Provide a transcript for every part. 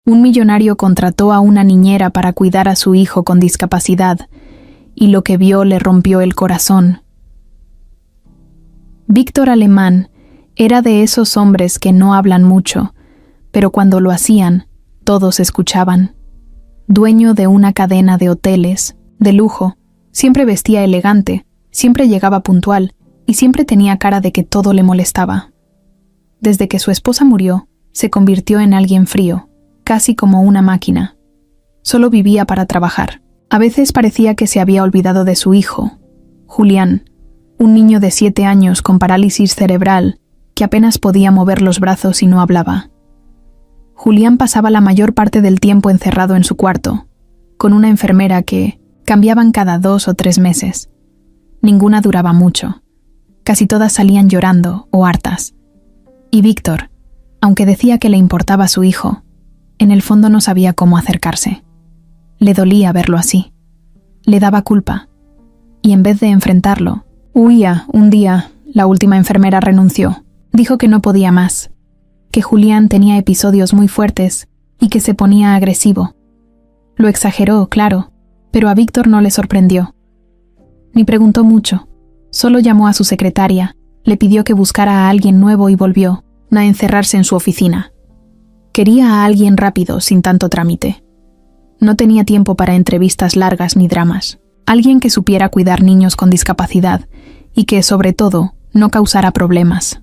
Un millonario contrató a una niñera para cuidar a su hijo con discapacidad, y lo que vio le rompió el corazón. Víctor Alemán era de esos hombres que no hablan mucho, pero cuando lo hacían, todos escuchaban. Dueño de una cadena de hoteles, de lujo, siempre vestía elegante, siempre llegaba puntual y siempre tenía cara de que todo le molestaba. Desde que su esposa murió, se convirtió en alguien frío, casi como una máquina. Solo vivía para trabajar. A veces parecía que se había olvidado de su hijo, Julián, un niño de 7 años con parálisis cerebral que apenas podía mover los brazos y no hablaba. Julián pasaba la mayor parte del tiempo encerrado en su cuarto, con una enfermera que cambiaban cada 2 o 3 meses. Ninguna duraba mucho. Casi todas salían llorando o hartas. Y Víctor, aunque decía que le importaba a su hijo, en el fondo no sabía cómo acercarse. Le dolía verlo así. Le daba culpa. Y en vez de enfrentarlo, huía. Un día, la última enfermera renunció. Dijo que no podía más, que Julián tenía episodios muy fuertes y que se ponía agresivo. Lo exageró, claro, pero a Víctor no le sorprendió. Ni preguntó mucho. Solo llamó a su secretaria, le pidió que buscara a alguien nuevo y volvió a encerrarse en su oficina. Quería a alguien rápido, sin tanto trámite. No tenía tiempo para entrevistas largas ni dramas. Alguien que supiera cuidar niños con discapacidad y que, sobre todo, no causara problemas.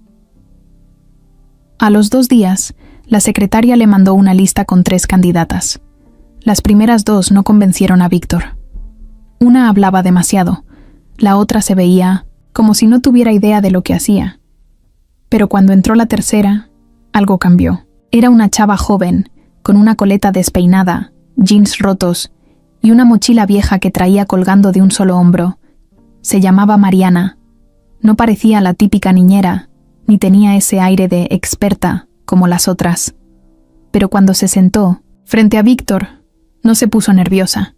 A los 2 días, la secretaria le mandó una lista con 3 candidatas. Las primeras 2 no convencieron a Víctor. Una hablaba demasiado, la otra se veía como si no tuviera idea de lo que hacía. Pero cuando entró la tercera, algo cambió. Era una chava joven, con una coleta despeinada, jeans rotos y una mochila vieja que traía colgando de un solo hombro. Se llamaba Mariana. No parecía la típica niñera, ni tenía ese aire de experta como las otras. Pero cuando se sentó frente a Víctor, no se puso nerviosa.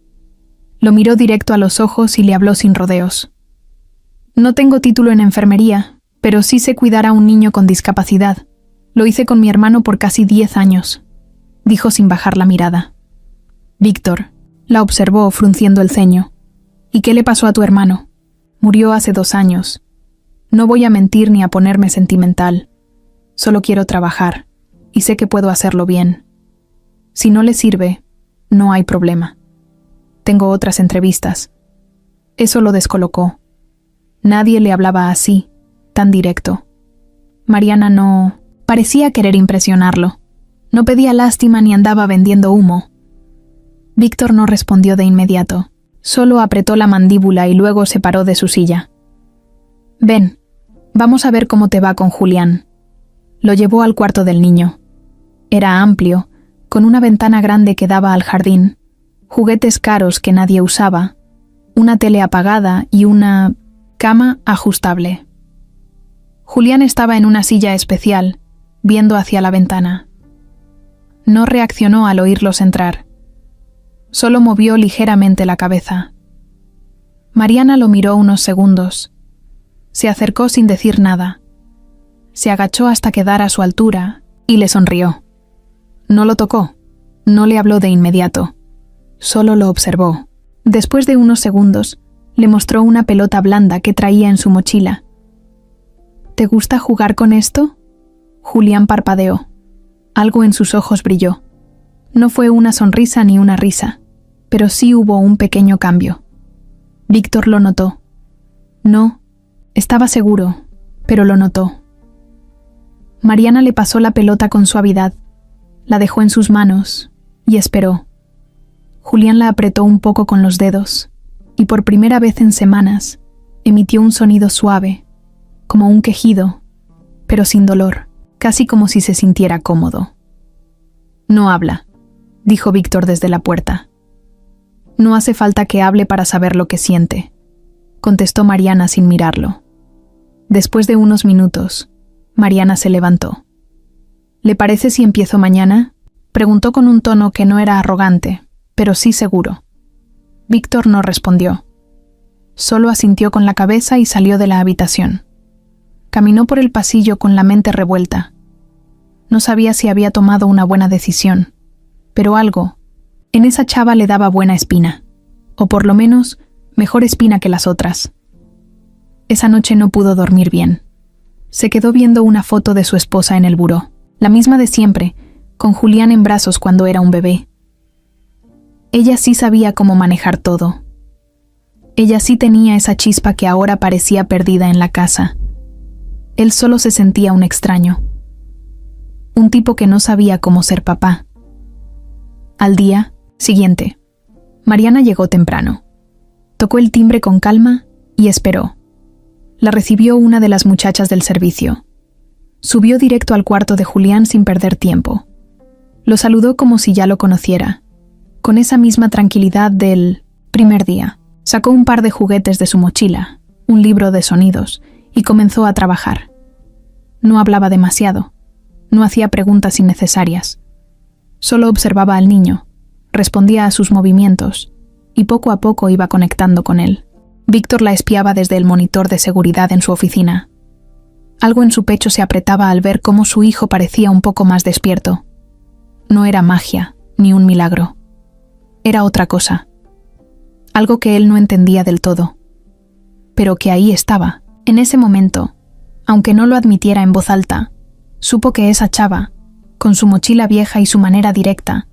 Lo miró directo a los ojos y le habló sin rodeos. No tengo título en enfermería, pero sí sé cuidar a un niño con discapacidad. Lo hice con mi hermano por casi 10 años, dijo sin bajar la mirada. Víctor la observó frunciendo el ceño. ¿Y qué le pasó a tu hermano? Murió hace 2 años. No voy a mentir ni a ponerme sentimental. Solo quiero trabajar, y sé que puedo hacerlo bien. Si no le sirve, no hay problema. Tengo otras entrevistas. Eso lo descolocó. Nadie le hablaba así, tan directo. Mariana no parecía querer impresionarlo. No pedía lástima ni andaba vendiendo humo. Víctor no respondió de inmediato. Solo apretó la mandíbula y luego se paró de su silla. Ven, vamos a ver cómo te va con Julián. Lo llevó al cuarto del niño. Era amplio, con una ventana grande que daba al jardín, juguetes caros que nadie usaba, una tele apagada y una cama ajustable. Julián estaba en una silla especial, viendo hacia la ventana. No reaccionó al oírlos entrar. Solo movió ligeramente la cabeza. Mariana lo miró unos segundos. Se acercó sin decir nada. Se agachó hasta quedar a su altura y le sonrió. No lo tocó, no le habló de inmediato. Solo lo observó. Después de unos segundos, le mostró una pelota blanda que traía en su mochila. ¿Te gusta jugar con esto? Julián parpadeó. Algo en sus ojos brilló. No fue una sonrisa ni una risa, pero sí hubo un pequeño cambio. Víctor lo notó. No, estaba seguro, pero lo notó. Mariana le pasó la pelota con suavidad, la dejó en sus manos y esperó. Julián la apretó un poco con los dedos y por primera vez en semanas emitió un sonido suave, como un quejido, pero sin dolor, casi como si se sintiera cómodo. No habla, dijo Víctor desde la puerta. No hace falta que hable para saber lo que siente, contestó Mariana sin mirarlo. Después de unos minutos, Mariana se levantó. ¿Le parece si empiezo mañana? Preguntó con un tono que no era arrogante, pero sí seguro. Víctor no respondió. Solo asintió con la cabeza y salió de la habitación. Caminó por el pasillo con la mente revuelta. No sabía si había tomado una buena decisión, pero algo en esa chava le daba buena espina, o por lo menos mejor espina que las otras. Esa noche no pudo dormir bien. Se quedó viendo una foto de su esposa en el buró, la misma de siempre, con Julián en brazos cuando era un bebé. Ella sí sabía cómo manejar todo. Ella sí tenía esa chispa que ahora parecía perdida en la casa. Él solo se sentía un extraño. Un tipo que no sabía cómo ser papá. Al día siguiente, Mariana llegó temprano. Tocó el timbre con calma y esperó. La recibió una de las muchachas del servicio. Subió directo al cuarto de Julián sin perder tiempo. Lo saludó como si ya lo conociera, con esa misma tranquilidad del primer día. Sacó un par de juguetes de su mochila, un libro de sonidos, y comenzó a trabajar. No hablaba demasiado, no hacía preguntas innecesarias. Solo observaba al niño, respondía a sus movimientos, y poco a poco iba conectando con él. Víctor la espiaba desde el monitor de seguridad en su oficina. Algo en su pecho se apretaba al ver cómo su hijo parecía un poco más despierto. No era magia, ni un milagro. Era otra cosa. Algo que él no entendía del todo. Pero que ahí estaba. En ese momento, aunque no lo admitiera en voz alta, supo que esa chava, con su mochila vieja y su manera directa,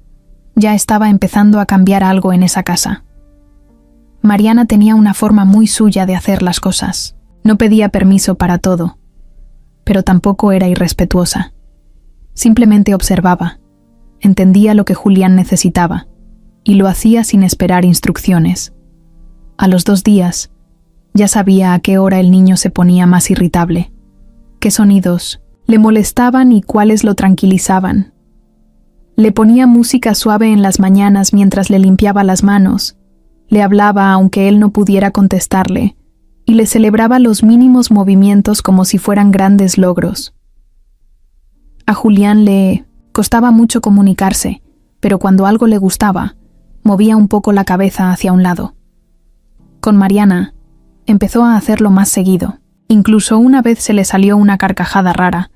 ya estaba empezando a cambiar algo en esa casa. Mariana tenía una forma muy suya de hacer las cosas. No pedía permiso para todo, pero tampoco era irrespetuosa. Simplemente observaba, entendía lo que Julián necesitaba, y lo hacía sin esperar instrucciones. A los 2 días, ya sabía a qué hora el niño se ponía más irritable, qué sonidos le molestaban y cuáles lo tranquilizaban. Le ponía música suave en las mañanas mientras le limpiaba las manos, le hablaba aunque él no pudiera contestarle, y le celebraba los mínimos movimientos como si fueran grandes logros. A Julián le costaba mucho comunicarse, pero cuando algo le gustaba, movía un poco la cabeza hacia un lado. Con Mariana, empezó a hacerlo más seguido. Incluso una vez se le salió una carcajada rara,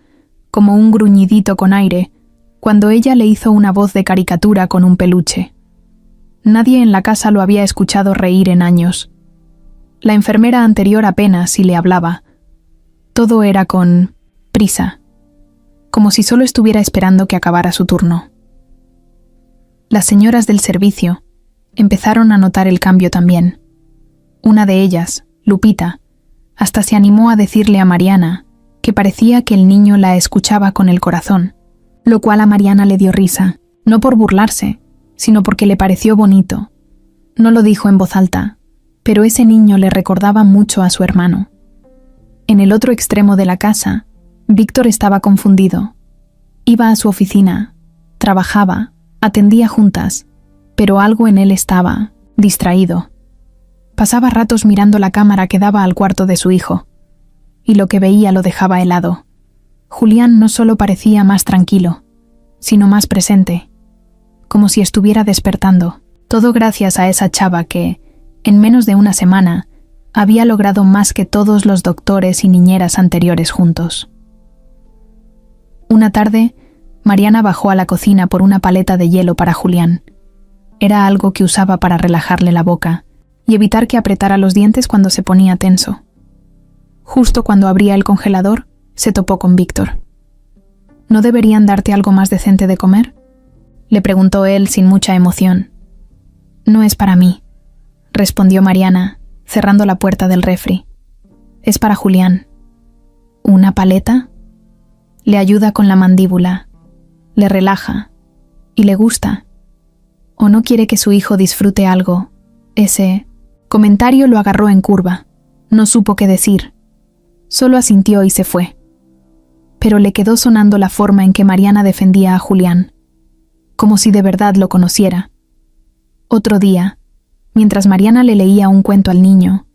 como un gruñidito con aire, cuando ella le hizo una voz de caricatura con un peluche. Nadie en la casa lo había escuchado reír en años. La enfermera anterior apenas si le hablaba. Todo era con prisa, como si solo estuviera esperando que acabara su turno. Las señoras del servicio empezaron a notar el cambio también. Una de ellas, Lupita, hasta se animó a decirle a Mariana que parecía que el niño la escuchaba con el corazón, lo cual a Mariana le dio risa, no por burlarse, sino porque le pareció bonito. No lo dijo en voz alta, pero ese niño le recordaba mucho a su hermano. En el otro extremo de la casa, Víctor estaba confundido. Iba a su oficina, trabajaba, atendía juntas, pero algo en él estaba distraído. Pasaba ratos mirando la cámara que daba al cuarto de su hijo, y lo que veía lo dejaba helado. Julián no solo parecía más tranquilo, sino más presente, como si estuviera despertando, todo gracias a esa chava que, en menos de una semana, había logrado más que todos los doctores y niñeras anteriores juntos. Una tarde, Mariana bajó a la cocina por una paleta de hielo para Julián. Era algo que usaba para relajarle la boca y evitar que apretara los dientes cuando se ponía tenso. Justo cuando abría el congelador, se topó con Víctor. ¿No deberían darte algo más decente de comer?, le preguntó él sin mucha emoción. No es para mí, respondió Mariana, cerrando la puerta del refri. Es para Julián. ¿Una paleta? Le ayuda con la mandíbula, le relaja y le gusta. ¿O no quiere que su hijo disfrute algo? Ese comentario lo agarró en curva. No supo qué decir. Solo asintió y se fue. Pero le quedó sonando la forma en que Mariana defendía a Julián, como si de verdad lo conociera. Otro día, mientras Mariana le leía un cuento al niño,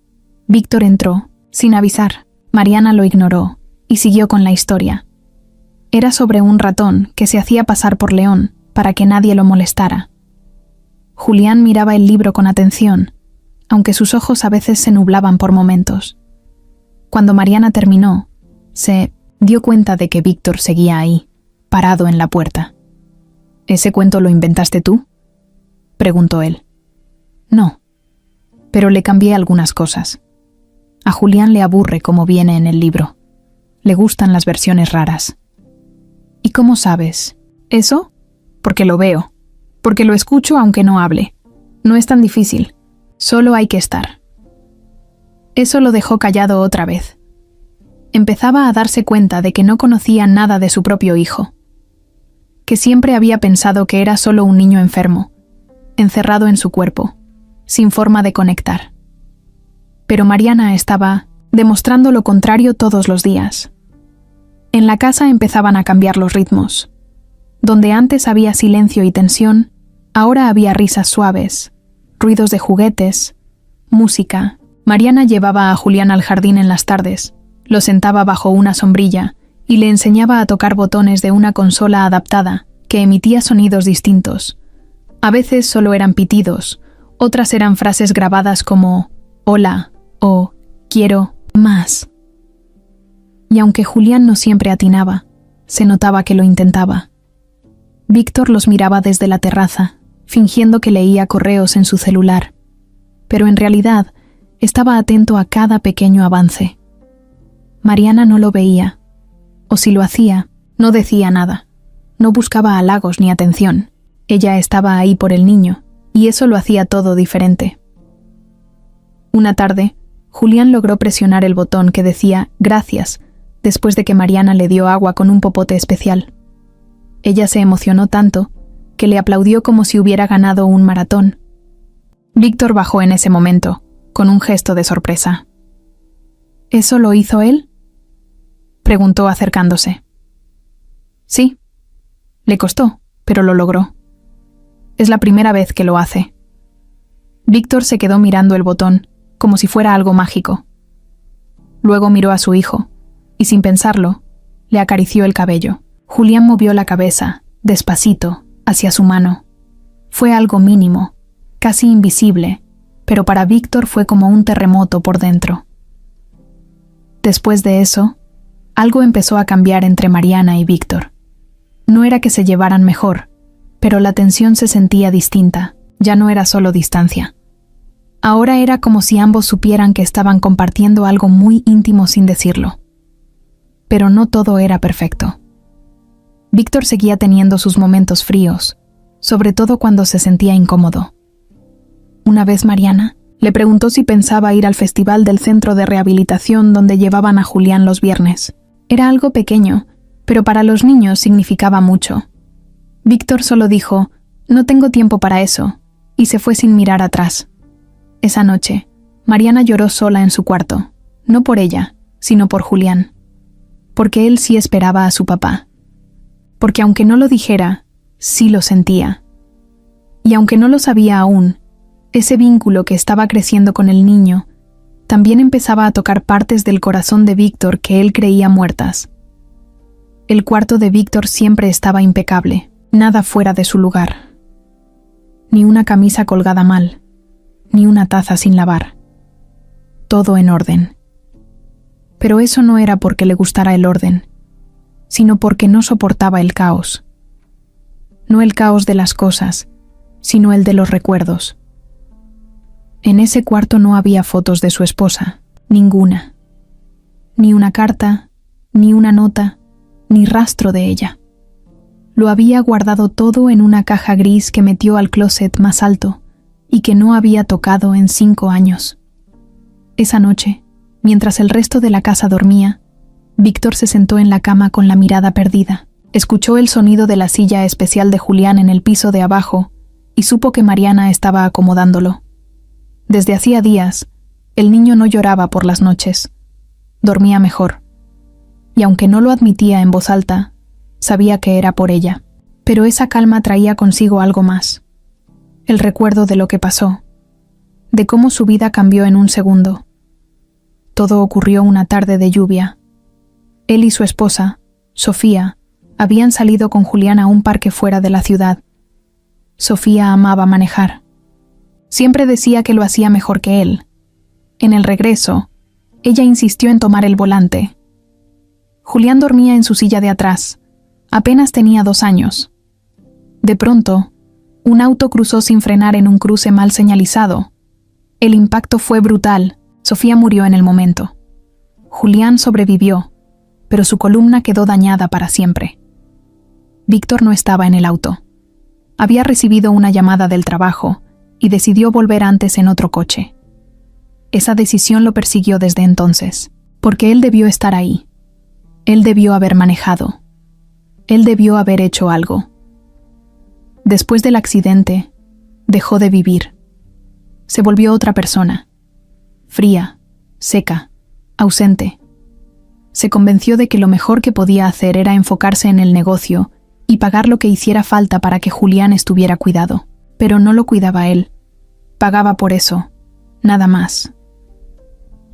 Víctor entró, sin avisar. Mariana lo ignoró y siguió con la historia. Era sobre un ratón que se hacía pasar por león para que nadie lo molestara. Julián miraba el libro con atención, aunque sus ojos a veces se nublaban por momentos. Cuando Mariana terminó, se dio cuenta de que Víctor seguía ahí, parado en la puerta. ¿Ese cuento lo inventaste tú?, preguntó él. No, pero le cambié algunas cosas. A Julián le aburre como viene en el libro. Le gustan las versiones raras. ¿Y cómo sabes? ¿Eso? Porque lo veo. Porque lo escucho aunque no hable. No es tan difícil. Solo hay que estar. Eso lo dejó callado otra vez. Empezaba a darse cuenta de que no conocía nada de su propio hijo. Que siempre había pensado que era solo un niño enfermo, encerrado en su cuerpo, sin forma de conectar. Pero Mariana estaba demostrando lo contrario todos los días. En la casa empezaban a cambiar los ritmos. Donde antes había silencio y tensión, ahora había risas suaves, ruidos de juguetes, música. Mariana llevaba a Julián al jardín en las tardes, lo sentaba bajo una sombrilla y le enseñaba a tocar botones de una consola adaptada que emitía sonidos distintos. A veces solo eran pitidos, otras eran frases grabadas como «hola» o «quiero más». Y aunque Julián no siempre atinaba, se notaba que lo intentaba. Víctor los miraba desde la terraza, fingiendo que leía correos en su celular, pero en realidad estaba atento a cada pequeño avance. Mariana no lo veía, o si lo hacía, no decía nada, no buscaba halagos ni atención. Ella estaba ahí por el niño, y eso lo hacía todo diferente. Una tarde, Julián logró presionar el botón que decía «gracias», después de que Mariana le dio agua con un popote especial. Ella se emocionó tanto que le aplaudió como si hubiera ganado un maratón. Víctor bajó en ese momento, con un gesto de sorpresa. ¿Eso lo hizo él?, preguntó acercándose. Sí. Le costó, pero lo logró. Es la primera vez que lo hace. Víctor se quedó mirando el botón, como si fuera algo mágico. Luego miró a su hijo, y sin pensarlo, le acarició el cabello. Julián movió la cabeza, despacito, hacia su mano. Fue algo mínimo, casi invisible, pero para Víctor fue como un terremoto por dentro. Después de eso, algo empezó a cambiar entre Mariana y Víctor. No era que se llevaran mejor, pero la tensión se sentía distinta, ya no era solo distancia. Ahora era como si ambos supieran que estaban compartiendo algo muy íntimo sin decirlo. Pero no todo era perfecto. Víctor seguía teniendo sus momentos fríos, sobre todo cuando se sentía incómodo. Una vez Mariana le preguntó si pensaba ir al festival del centro de rehabilitación donde llevaban a Julián los viernes. Era algo pequeño, pero para los niños significaba mucho. Víctor solo dijo, «No tengo tiempo para eso», y se fue sin mirar atrás. Esa noche, Mariana lloró sola en su cuarto, no por ella, sino por Julián. Porque él sí esperaba a su papá. Porque aunque no lo dijera, sí lo sentía. Y aunque no lo sabía aún, ese vínculo que estaba creciendo con el niño también empezaba a tocar partes del corazón de Víctor que él creía muertas. El cuarto de Víctor siempre estaba impecable, nada fuera de su lugar. Ni una camisa colgada mal, ni una taza sin lavar. Todo en orden. Pero eso no era porque le gustara el orden, sino porque no soportaba el caos. No el caos de las cosas, sino el de los recuerdos. En ese cuarto no había fotos de su esposa, ninguna. Ni una carta, ni una nota, ni rastro de ella. Lo había guardado todo en una caja gris que metió al closet más alto y que no había tocado en 5 años. Esa noche, mientras el resto de la casa dormía, Víctor se sentó en la cama con la mirada perdida. Escuchó el sonido de la silla especial de Julián en el piso de abajo y supo que Mariana estaba acomodándolo. Desde hacía días, el niño no lloraba por las noches. Dormía mejor. Y aunque no lo admitía en voz alta, sabía que era por ella. Pero esa calma traía consigo algo más. El recuerdo de lo que pasó. De cómo su vida cambió en un segundo. Todo ocurrió una tarde de lluvia. Él y su esposa, Sofía, habían salido con Julián a un parque fuera de la ciudad. Sofía amaba manejar. Siempre decía que lo hacía mejor que él. En el regreso, ella insistió en tomar el volante. Julián dormía en su silla de atrás. Apenas tenía 2 años. De pronto, un auto cruzó sin frenar en un cruce mal señalizado. El impacto fue brutal. Sofía murió en el momento. Julián sobrevivió, pero su columna quedó dañada para siempre. Víctor no estaba en el auto. Había recibido una llamada del trabajo y decidió volver antes en otro coche. Esa decisión lo persiguió desde entonces, porque él debió estar ahí. Él debió haber manejado. Él debió haber hecho algo. Después del accidente, dejó de vivir. Se volvió otra persona. Fría, seca, ausente. Se convenció de que lo mejor que podía hacer era enfocarse en el negocio y pagar lo que hiciera falta para que Julián estuviera cuidado. Pero no lo cuidaba él. Pagaba por eso, nada más.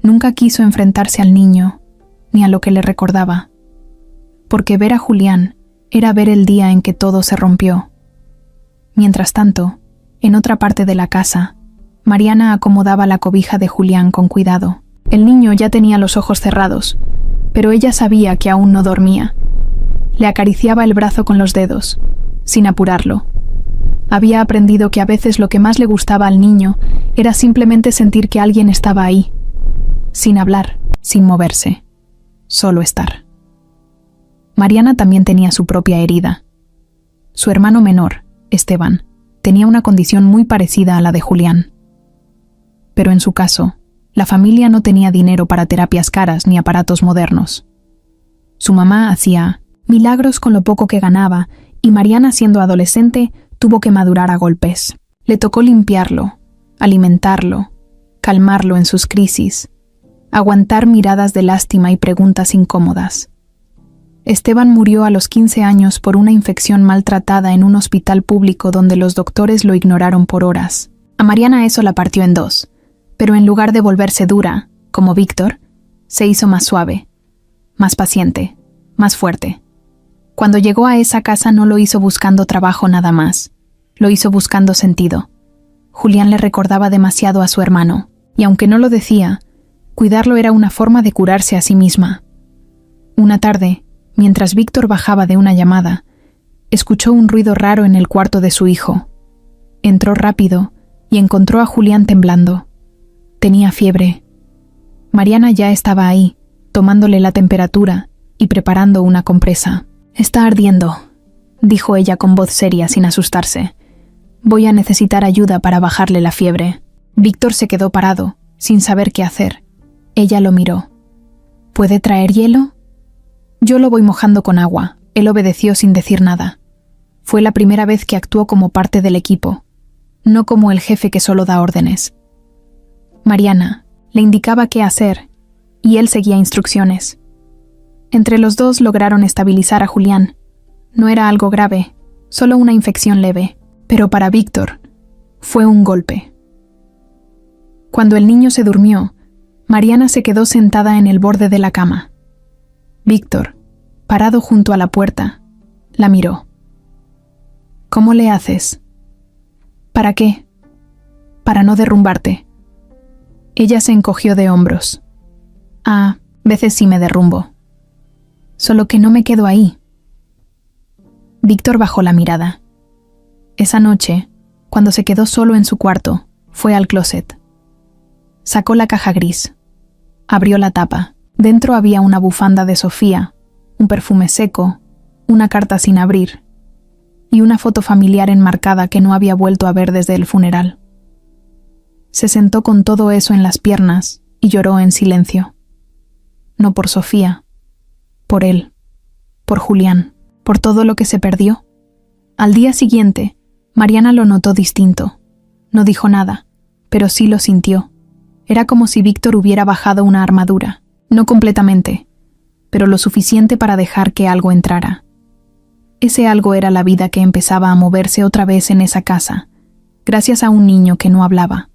Nunca quiso enfrentarse al niño, ni a lo que le recordaba. Porque ver a Julián era ver el día en que todo se rompió. Mientras tanto, en otra parte de la casa, Mariana acomodaba la cobija de Julián con cuidado. El niño ya tenía los ojos cerrados, pero ella sabía que aún no dormía. Le acariciaba el brazo con los dedos, sin apurarlo. Había aprendido que a veces lo que más le gustaba al niño era simplemente sentir que alguien estaba ahí, sin hablar, sin moverse, solo estar. Mariana también tenía su propia herida. Su hermano menor, Esteban, tenía una condición muy parecida a la de Julián. Pero en su caso, la familia no tenía dinero para terapias caras ni aparatos modernos. Su mamá hacía milagros con lo poco que ganaba y Mariana, siendo adolescente, tuvo que madurar a golpes. Le tocó limpiarlo, alimentarlo, calmarlo en sus crisis, aguantar miradas de lástima y preguntas incómodas. Esteban murió a los 15 años por una infección maltratada en un hospital público donde los doctores lo ignoraron por horas. A Mariana eso la partió en dos, pero en lugar de volverse dura, como Víctor, se hizo más suave, más paciente, más fuerte. Cuando llegó a esa casa no lo hizo buscando trabajo nada más, lo hizo buscando sentido. Julián le recordaba demasiado a su hermano, y aunque no lo decía, cuidarlo era una forma de curarse a sí misma. Una tarde, mientras Víctor bajaba de una llamada, escuchó un ruido raro en el cuarto de su hijo. Entró rápido y encontró a Julián temblando. Tenía fiebre. Mariana ya estaba ahí, tomándole la temperatura y preparando una compresa. «Está ardiendo», dijo ella con voz seria sin asustarse. «Voy a necesitar ayuda para bajarle la fiebre». Víctor se quedó parado, sin saber qué hacer. Ella lo miró. «¿Puede traer hielo?» «Yo lo voy mojando con agua», él obedeció sin decir nada. Fue la primera vez que actuó como parte del equipo, no como el jefe que solo da órdenes. Mariana le indicaba qué hacer, y él seguía instrucciones. Entre los dos lograron estabilizar a Julián. No era algo grave, solo una infección leve, pero para Víctor fue un golpe. Cuando el niño se durmió, Mariana se quedó sentada en el borde de la cama. Víctor, parado junto a la puerta, la miró. «¿Cómo le haces?» «¿Para qué?» «Para no derrumbarte». Ella se encogió de hombros. «Ah, veces sí me derrumbo. Solo que no me quedo ahí». Víctor bajó la mirada. Esa noche, cuando se quedó solo en su cuarto, fue al closet. Sacó la caja gris. Abrió la tapa. Dentro había una bufanda de Sofía, un perfume seco, una carta sin abrir y una foto familiar enmarcada que no había vuelto a ver desde el funeral. Se sentó con todo eso en las piernas y lloró en silencio. No por Sofía, por él, por Julián, por todo lo que se perdió. Al día siguiente, Mariana lo notó distinto. No dijo nada, pero sí lo sintió. Era como si Víctor hubiera bajado una armadura, no completamente, pero lo suficiente para dejar que algo entrara. Ese algo era la vida que empezaba a moverse otra vez en esa casa, gracias a un niño que no hablaba,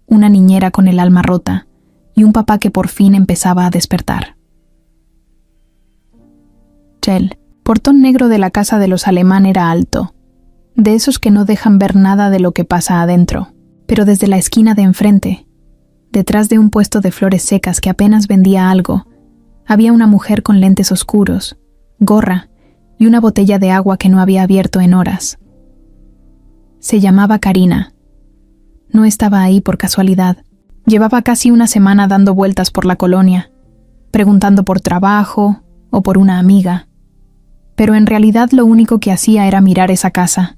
una niñera con el alma rota y un papá que por fin empezaba a despertar. El portón negro de la casa de los Alemán era alto, de esos que no dejan ver nada de lo que pasa adentro, pero desde la esquina de enfrente, detrás de un puesto de flores secas que apenas vendía algo, había una mujer con lentes oscuros, gorra y una botella de agua que no había abierto en horas. Se llamaba Karina. No estaba ahí por casualidad. Llevaba casi una semana dando vueltas por la colonia, preguntando por trabajo o por una amiga. Pero en realidad lo único que hacía era mirar esa casa,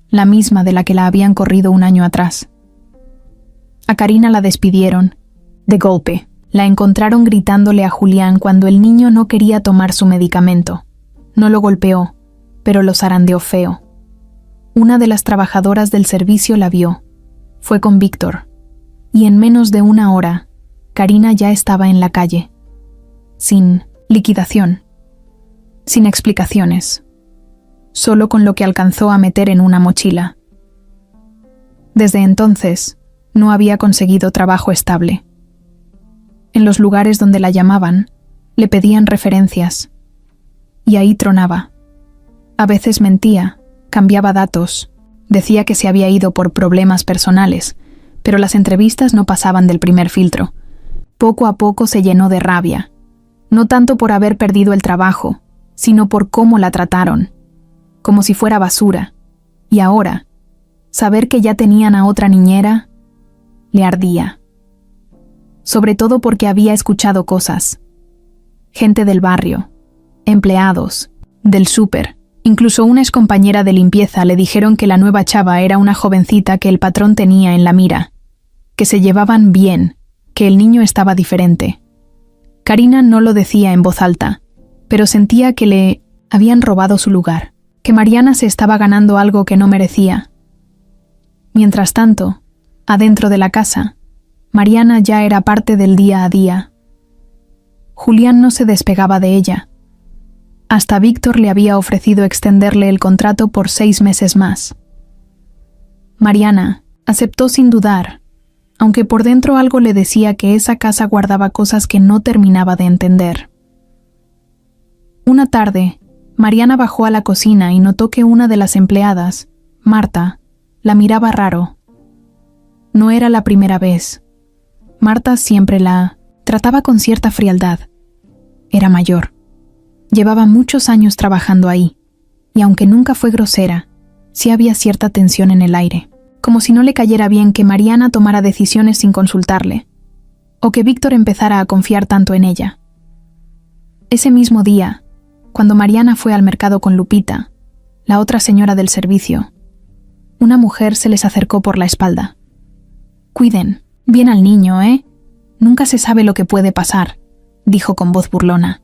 la misma de la que la habían corrido un año atrás. A Karina la despidieron, de golpe. La encontraron gritándole a Julián cuando el niño no quería tomar su medicamento. No lo golpeó, pero lo zarandeó feo. Una de las trabajadoras del servicio la vio. Fue con Víctor. Y en menos de una hora, Karina ya estaba en la calle. Sin liquidación. Sin explicaciones. Solo con lo que alcanzó a meter en una mochila. Desde entonces, no había conseguido trabajo estable. En los lugares donde la llamaban, le pedían referencias. Y ahí tronaba. A veces mentía, cambiaba datos, decía que se había ido por problemas personales, pero las entrevistas no pasaban del primer filtro. Poco a poco se llenó de rabia, no tanto por haber perdido el trabajo, sino por cómo la trataron, como si fuera basura. Y ahora, saber que ya tenían a otra niñera, le ardía. Sobre todo porque había escuchado cosas. Gente del barrio, empleados, del súper, incluso una excompañera de limpieza le dijeron que la nueva chava era una jovencita que el patrón tenía en la mira, que se llevaban bien, que el niño estaba diferente. Karina no lo decía en voz alta, pero sentía que le habían robado su lugar, que Mariana se estaba ganando algo que no merecía. Mientras tanto, adentro de la casa, Mariana ya era parte del día a día. Julián no se despegaba de ella. Hasta Víctor le había ofrecido extenderle el contrato por 6 meses más. Mariana aceptó sin dudar, aunque por dentro algo le decía que esa casa guardaba cosas que no terminaba de entender. Una tarde, Mariana bajó a la cocina y notó que una de las empleadas, Marta, la miraba raro. No era la primera vez. Marta siempre la trataba con cierta frialdad. Era mayor. Llevaba muchos años trabajando ahí, y aunque nunca fue grosera, sí había cierta tensión en el aire, como si no le cayera bien que Mariana tomara decisiones sin consultarle, o que Víctor empezara a confiar tanto en ella. Ese mismo día, cuando Mariana fue al mercado con Lupita, la otra señora del servicio, una mujer se les acercó por la espalda. «Cuiden bien al niño, ¿eh? Nunca se sabe lo que puede pasar», dijo con voz burlona.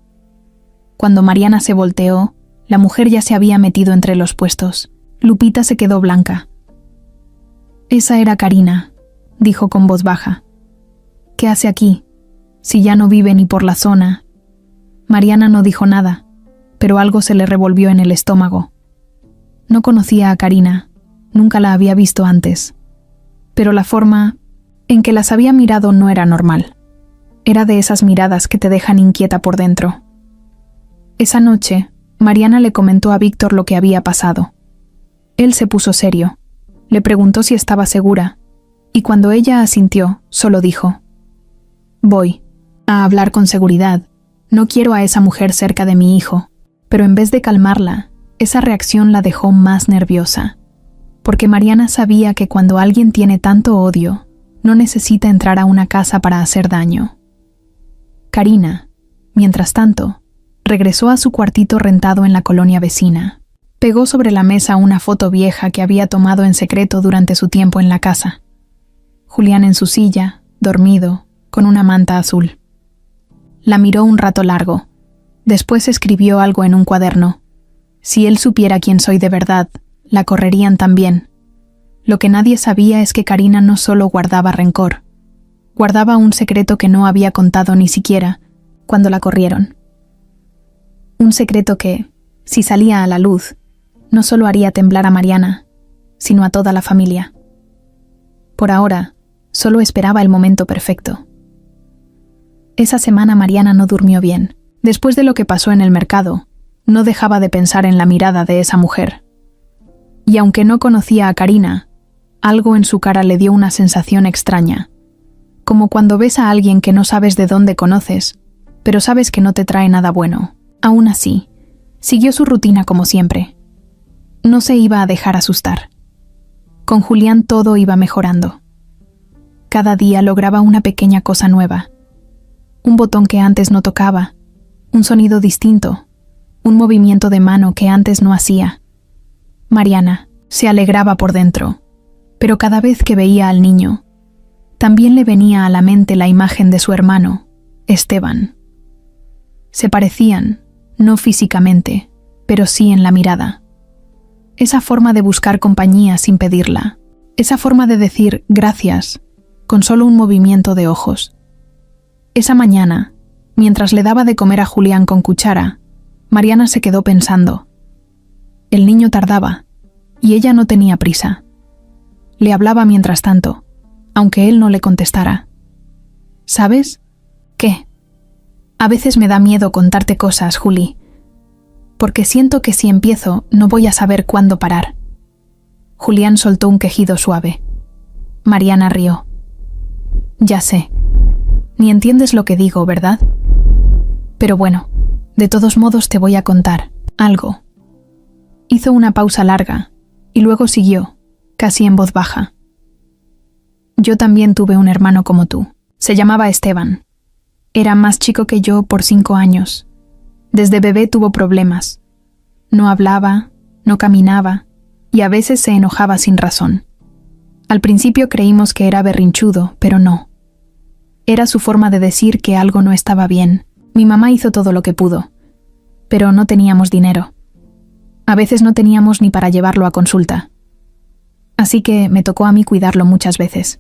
Cuando Mariana se volteó, la mujer ya se había metido entre los puestos. Lupita se quedó blanca. «Esa era Karina», dijo con voz baja. «¿Qué hace aquí? Si ya no vive ni por la zona». Mariana no dijo nada, pero algo se le revolvió en el estómago. No conocía a Karina, nunca la había visto antes, pero la forma en que las había mirado no era normal. Era de esas miradas que te dejan inquieta por dentro. Esa noche, Mariana le comentó a Víctor lo que había pasado. Él se puso serio, le preguntó si estaba segura, y cuando ella asintió, solo dijo: «Voy a hablar con seguridad. No quiero a esa mujer cerca de mi hijo». Pero en vez de calmarla, esa reacción la dejó más nerviosa, porque Mariana sabía que cuando alguien tiene tanto odio, no necesita entrar a una casa para hacer daño. Karina, mientras tanto, regresó a su cuartito rentado en la colonia vecina. Pegó sobre la mesa una foto vieja que había tomado en secreto durante su tiempo en la casa. Julián en su silla, dormido, con una manta azul. La miró un rato largo. Después escribió algo en un cuaderno. Si él supiera quién soy de verdad, la correrían también. Lo que nadie sabía es que Karina no solo guardaba rencor, guardaba un secreto que no había contado ni siquiera cuando la corrieron. Un secreto que, si salía a la luz, no solo haría temblar a Mariana, sino a toda la familia. Por ahora, solo esperaba el momento perfecto. Esa semana Mariana no durmió bien. Después de lo que pasó en el mercado, no dejaba de pensar en la mirada de esa mujer. Y aunque no conocía a Karina, algo en su cara le dio una sensación extraña, como cuando ves a alguien que no sabes de dónde conoces, pero sabes que no te trae nada bueno. Aún así, siguió su rutina como siempre. No se iba a dejar asustar. Con Julián todo iba mejorando. Cada día lograba una pequeña cosa nueva. Un botón que antes no tocaba, un sonido distinto, un movimiento de mano que antes no hacía. Mariana se alegraba por dentro, pero cada vez que veía al niño, también le venía a la mente la imagen de su hermano, Esteban. Se parecían, no físicamente, pero sí en la mirada. Esa forma de buscar compañía sin pedirla, esa forma de decir gracias con solo un movimiento de ojos. Esa mañana, mientras le daba de comer a Julián con cuchara, Mariana se quedó pensando. El niño tardaba, y ella no tenía prisa. Le hablaba mientras tanto, aunque él no le contestara. ¿Sabes? ¿Qué? A veces me da miedo contarte cosas, Juli, porque siento que si empiezo no voy a saber cuándo parar. Julián soltó un quejido suave. Mariana rió. Ya sé. Ni entiendes lo que digo, ¿verdad? Pero bueno, de todos modos te voy a contar algo. Hizo una pausa larga y luego siguió, casi en voz baja. Yo también tuve un hermano como tú. Se llamaba Esteban. Era más chico que yo por 5 años. Desde bebé tuvo problemas. No hablaba, no caminaba y a veces se enojaba sin razón. Al principio creímos que era berrinchudo, pero no. Era su forma de decir que algo no estaba bien. Mi mamá hizo todo lo que pudo, pero no teníamos dinero. A veces no teníamos ni para llevarlo a consulta. Así que me tocó a mí cuidarlo muchas veces.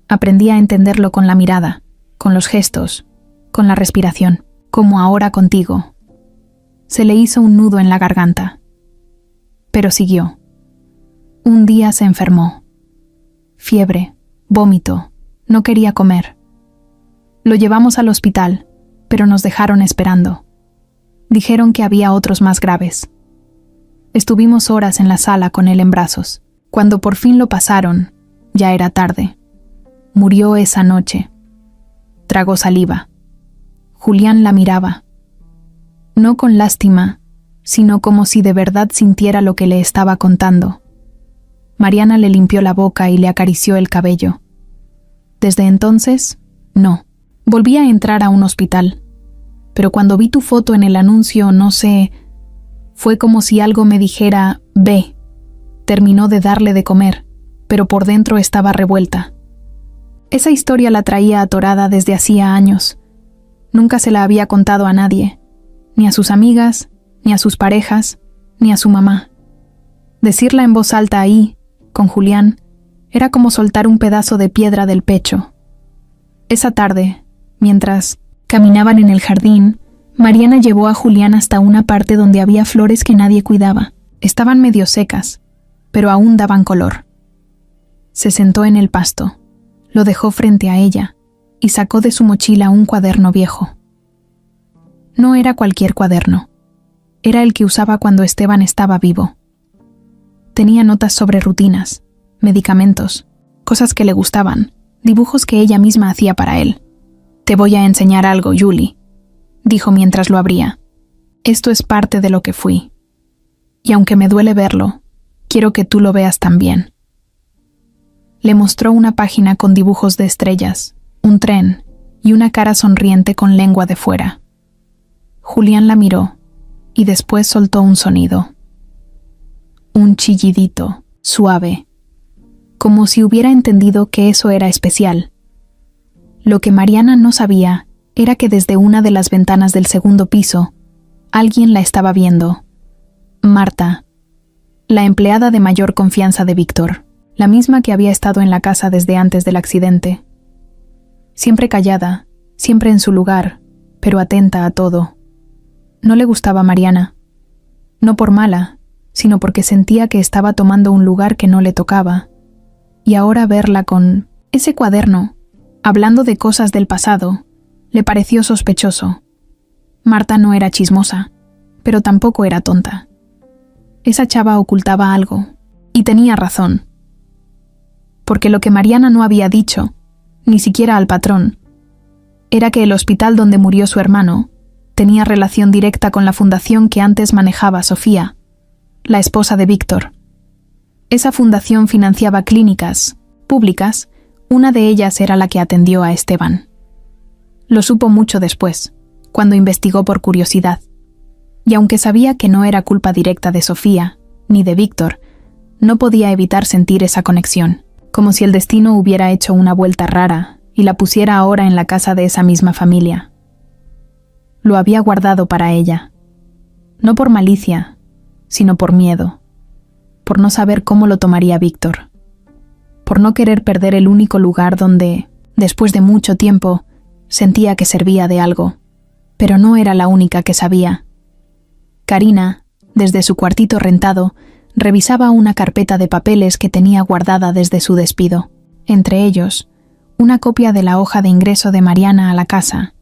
Aprendí a entenderlo con la mirada, con los gestos, con la respiración, como ahora contigo. Se le hizo un nudo en la garganta. Pero siguió. Un día se enfermó. Fiebre, vómito, no quería comer. Lo llevamos al hospital, pero nos dejaron esperando. Dijeron que había otros más graves. Estuvimos horas en la sala con él en brazos. Cuando por fin lo pasaron, ya era tarde. Murió esa noche. Tragó saliva. Julián la miraba. No con lástima, sino como si de verdad sintiera lo que le estaba contando. Mariana le limpió la boca y le acarició el cabello. Desde entonces, no. Volví a entrar a un hospital. Pero cuando vi tu foto en el anuncio, no sé, fue como si algo me dijera, ve. Terminó de darle de comer, pero por dentro estaba revuelta. Esa historia la traía atorada desde hacía años. Nunca se la había contado a nadie, ni a sus amigas, ni a sus parejas, ni a su mamá. Decirla en voz alta ahí, con Julián, era como soltar un pedazo de piedra del pecho. Esa tarde, mientras caminaban en el jardín, Mariana llevó a Julián hasta una parte donde había flores que nadie cuidaba. Estaban medio secas, pero aún daban color. Se sentó en el pasto, lo dejó frente a ella y sacó de su mochila un cuaderno viejo. No era cualquier cuaderno. Era el que usaba cuando Esteban estaba vivo. Tenía notas sobre rutinas, medicamentos, cosas que le gustaban, dibujos que ella misma hacía para él. Te voy a enseñar algo, Julie, dijo mientras lo abría. Esto es parte de lo que fui. Y aunque me duele verlo, quiero que tú lo veas también. Le mostró una página con dibujos de estrellas, un tren y una cara sonriente con lengua de fuera. Julián la miró y después soltó un sonido. Un chillidito, suave, como si hubiera entendido que eso era especial. Lo que Mariana no sabía era que desde una de las ventanas del segundo piso, alguien la estaba viendo. Marta, la empleada de mayor confianza de Víctor, la misma que había estado en la casa desde antes del accidente. Siempre callada, siempre en su lugar, pero atenta a todo. No le gustaba a Mariana. No por mala, sino porque sentía que estaba tomando un lugar que no le tocaba. Y ahora verla con ese cuaderno, hablando de cosas del pasado, le pareció sospechoso. Marta no era chismosa, pero tampoco era tonta. Esa chava ocultaba algo, y tenía razón. Porque lo que Mariana no había dicho, ni siquiera al patrón, era que el hospital donde murió su hermano tenía relación directa con la fundación que antes manejaba Sofía, la esposa de Víctor. Esa fundación financiaba clínicas públicas, una de ellas era la que atendió a Esteban. Lo supo mucho después, cuando investigó por curiosidad. Y aunque sabía que no era culpa directa de Sofía, ni de Víctor, no podía evitar sentir esa conexión, como si el destino hubiera hecho una vuelta rara y la pusiera ahora en la casa de esa misma familia. Lo había guardado para ella, no por malicia, sino por miedo, por no saber cómo lo tomaría Víctor, por no querer perder el único lugar donde, después de mucho tiempo, sentía que servía de algo, pero no era la única que sabía. Karina, desde su cuartito rentado, revisaba una carpeta de papeles que tenía guardada desde su despido, entre ellos, una copia de la hoja de ingreso de Mariana a la casa,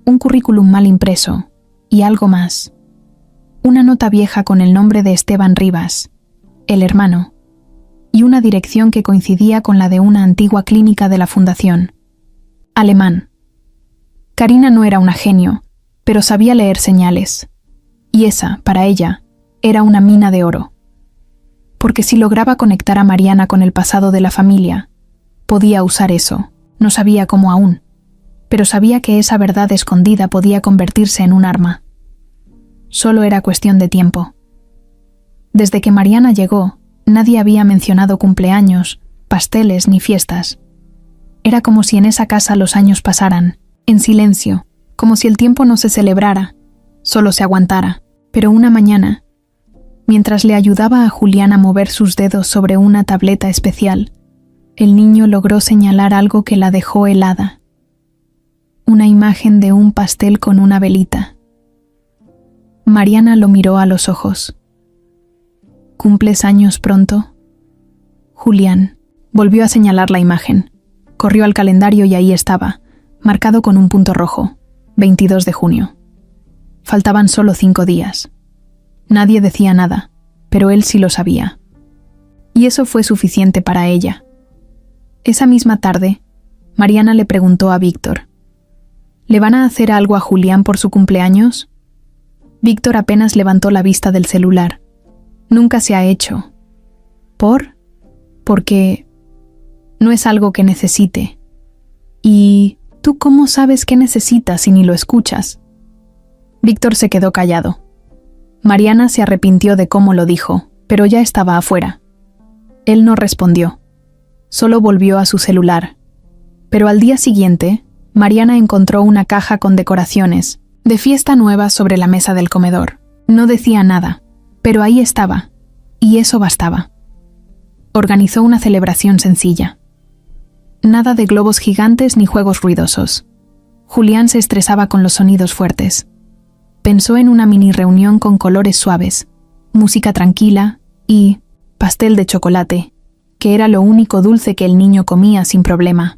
un currículum mal impreso y algo más. Una nota vieja con el nombre de Esteban Rivas, el hermano, y una dirección que coincidía con la de una antigua clínica de la fundación. Alemán. Karina no era una genio, pero sabía leer señales, y esa, para ella, era una mina de oro. Porque si lograba conectar a Mariana con el pasado de la familia, podía usar eso, no sabía cómo aún, pero sabía que esa verdad escondida podía convertirse en un arma. Solo era cuestión de tiempo. Desde que Mariana llegó, nadie había mencionado cumpleaños, pasteles ni fiestas. Era como si en esa casa los años pasaran, en silencio, como si el tiempo no se celebrara, solo se aguantara. Pero una mañana, mientras le ayudaba a Julián a mover sus dedos sobre una tableta especial, el niño logró señalar algo que la dejó helada. Una imagen de un pastel con una velita. Mariana lo miró a los ojos. ¿Cumples años pronto? Julián volvió a señalar la imagen. Corrió al calendario y ahí estaba, marcado con un punto rojo, 22 de junio. Faltaban solo 5 días. Nadie decía nada, pero él sí lo sabía. Y eso fue suficiente para ella. Esa misma tarde, Mariana le preguntó a Víctor: ¿le van a hacer algo a Julián por su cumpleaños? Víctor apenas levantó la vista del celular. Nunca se ha hecho. ¿Por? Porque no es algo que necesite. ¿Y tú cómo sabes qué necesitas si ni lo escuchas? Víctor se quedó callado. Mariana se arrepintió de cómo lo dijo, pero ya estaba afuera. Él no respondió. Solo volvió a su celular. Pero al día siguiente, Mariana encontró una caja con decoraciones de fiesta nueva sobre la mesa del comedor. No decía nada, pero ahí estaba, y eso bastaba. Organizó una celebración sencilla. Nada de globos gigantes ni juegos ruidosos. Julián se estresaba con los sonidos fuertes. Pensó en una mini reunión con colores suaves, música tranquila y pastel de chocolate, que era lo único dulce que el niño comía sin problema.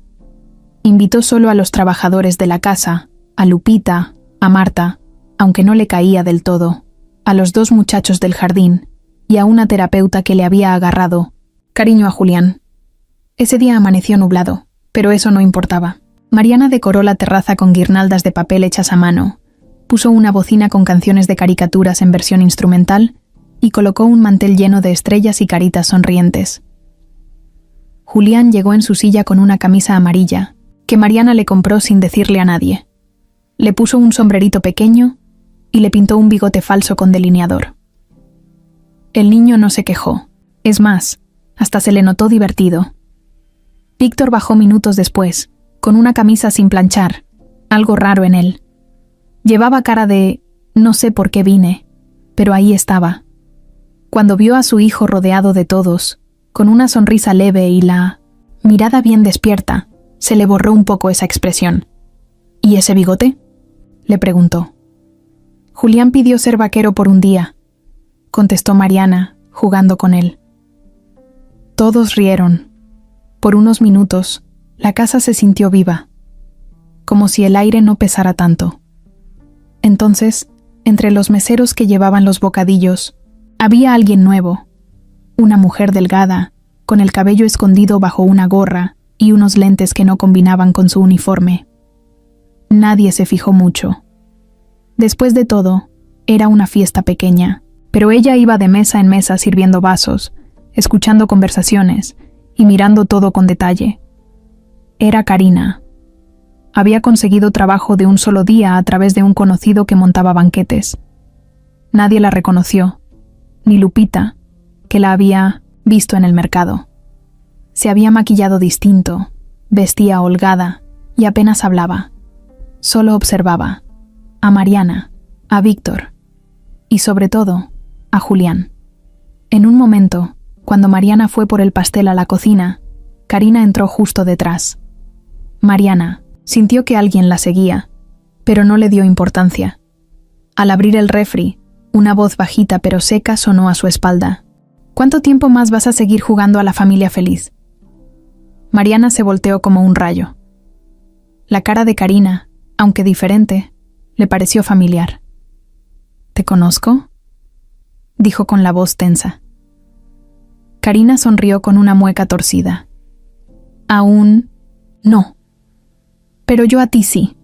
Invitó solo a los trabajadores de la casa, a Lupita, a Marta, aunque no le caía del todo, a los 2 muchachos del jardín y a una terapeuta que le había agarrado cariño a Julián. Ese día amaneció nublado, pero eso no importaba. Mariana decoró la terraza con guirnaldas de papel hechas a mano, puso una bocina con canciones de caricaturas en versión instrumental y colocó un mantel lleno de estrellas y caritas sonrientes. Julián llegó en su silla con una camisa amarilla, que Mariana le compró sin decirle a nadie. Le puso un sombrerito pequeño y le pintó un bigote falso con delineador. El niño no se quejó. Es más, hasta se le notó divertido. Víctor bajó minutos después, con una camisa sin planchar, algo raro en él. Llevaba cara de «no sé por qué vine», pero ahí estaba. Cuando vio a su hijo rodeado de todos, con una sonrisa leve y la mirada bien despierta, se le borró un poco esa expresión. «¿Y ese bigote?», le preguntó. «Julián pidió ser vaquero por un día», contestó Mariana, jugando con él. Todos rieron. Por unos minutos, la casa se sintió viva, como si el aire no pesara tanto. Entonces, entre los meseros que llevaban los bocadillos, había alguien nuevo, una mujer delgada, con el cabello escondido bajo una gorra y unos lentes que no combinaban con su uniforme. Nadie se fijó mucho. Después de todo, era una fiesta pequeña, pero ella iba de mesa en mesa sirviendo vasos, escuchando conversaciones y mirando todo con detalle. Era Karina. Había conseguido trabajo de un solo día a través de un conocido que montaba banquetes. Nadie la reconoció, ni Lupita, que la había visto en el mercado. Se había maquillado distinto, vestía holgada y apenas hablaba. Solo observaba a Mariana, a Víctor y sobre todo a Julián. En un momento, cuando Mariana fue por el pastel a la cocina, Karina entró justo detrás. Mariana sintió que alguien la seguía, pero no le dio importancia. Al abrir el refri, una voz bajita pero seca sonó a su espalda. ¿Cuánto tiempo más vas a seguir jugando a la familia feliz? Mariana se volteó como un rayo. La cara de Karina, aunque diferente, le pareció familiar. ¿Te conozco?, dijo con la voz tensa. Karina sonrió con una mueca torcida. Aún no. Pero yo a ti sí.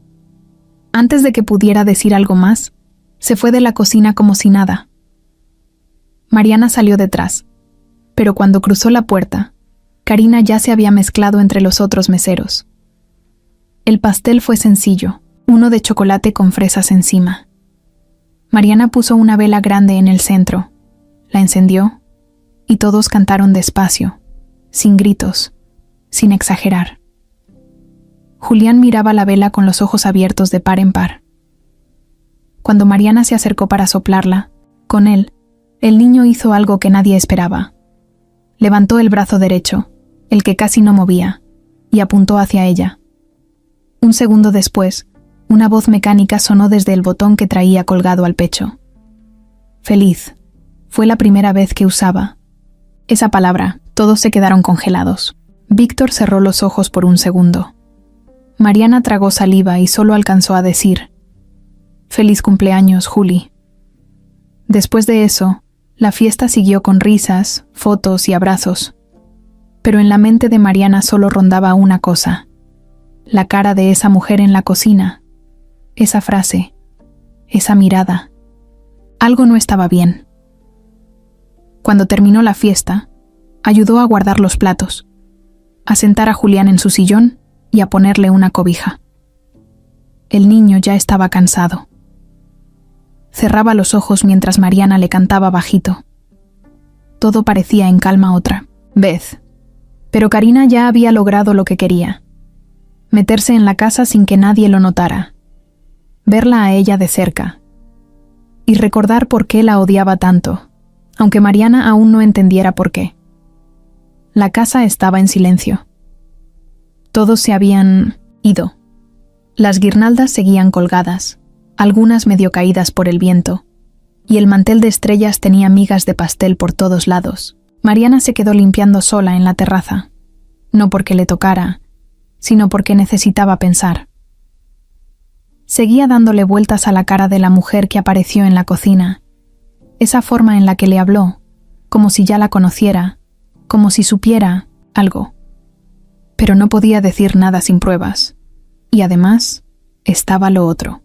Antes de que pudiera decir algo más, se fue de la cocina como si nada. Mariana salió detrás, pero cuando cruzó la puerta, Karina ya se había mezclado entre los otros meseros. El pastel fue sencillo, uno de chocolate con fresas encima. Mariana puso una vela grande en el centro, la encendió y todos cantaron despacio, sin gritos, sin exagerar. Julián miraba la vela con los ojos abiertos de par en par. Cuando Mariana se acercó para soplarla, con él, el niño hizo algo que nadie esperaba. Levantó el brazo derecho, el que casi no movía, y apuntó hacia ella. Un segundo después, una voz mecánica sonó desde el botón que traía colgado al pecho. Feliz. Fue la primera vez que usaba esa palabra. Todos se quedaron congelados. Víctor cerró los ojos por un segundo. Mariana tragó saliva y solo alcanzó a decir: «Feliz cumpleaños, Juli». Después de eso, la fiesta siguió con risas, fotos y abrazos. Pero en la mente de Mariana solo rondaba una cosa: la cara de esa mujer en la cocina, esa frase, esa mirada. Algo no estaba bien. Cuando terminó la fiesta, ayudó a guardar los platos, a sentar a Julián en su sillón y a ponerle una cobija. El niño ya estaba cansado. Cerraba los ojos mientras Mariana le cantaba bajito. Todo parecía en calma otra vez, pero Karina ya había logrado lo que quería: meterse en la casa sin que nadie lo notara, verla a ella de cerca y recordar por qué la odiaba tanto, aunque Mariana aún no entendiera por qué. La casa estaba en silencio. Todos se habían ido. Las guirnaldas seguían colgadas, algunas medio caídas por el viento, y el mantel de estrellas tenía migas de pastel por todos lados. Mariana se quedó limpiando sola en la terraza, no porque le tocara, sino porque necesitaba pensar. Seguía dándole vueltas a la cara de la mujer que apareció en la cocina, esa forma en la que le habló, como si ya la conociera, como si supiera algo. Pero no podía decir nada sin pruebas. Y además, estaba lo otro: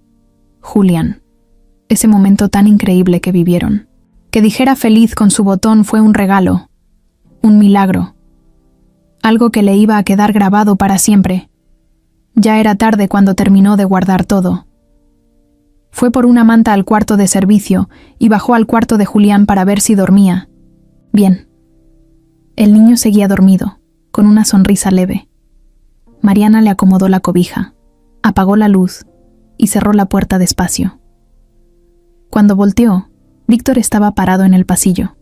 Julián. Ese momento tan increíble que vivieron. Que dijera feliz con su botón fue un regalo, un milagro. Algo que le iba a quedar grabado para siempre. Ya era tarde cuando terminó de guardar todo. Fue por una manta al cuarto de servicio y bajó al cuarto de Julián para ver si dormía. Bien. El niño seguía dormido, con una sonrisa leve. Mariana le acomodó la cobija, apagó la luz y cerró la puerta despacio. Cuando volteó, Víctor estaba parado en el pasillo.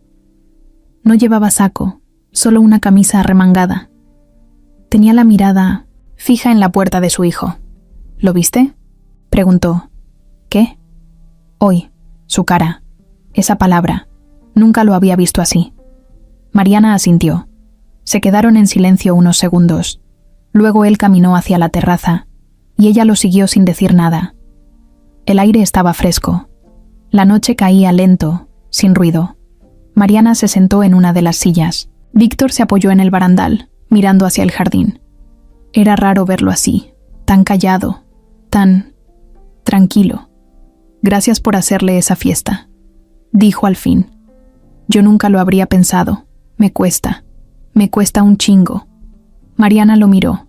No llevaba saco, solo una camisa arremangada. Tenía la mirada fija en la puerta de su hijo. ¿Lo viste?, preguntó. ¿Qué? Hoy, su cara, esa palabra, nunca lo había visto así. Mariana asintió. Se quedaron en silencio unos segundos. Luego él caminó hacia la terraza, y ella lo siguió sin decir nada. El aire estaba fresco. La noche caía lento, sin ruido. Mariana se sentó en una de las sillas. Víctor se apoyó en el barandal, mirando hacia el jardín. Era raro verlo así, tan callado, tan tranquilo. Gracias por hacerle esa fiesta, dijo al fin. Yo nunca lo habría pensado, Me cuesta un chingo. Mariana lo miró.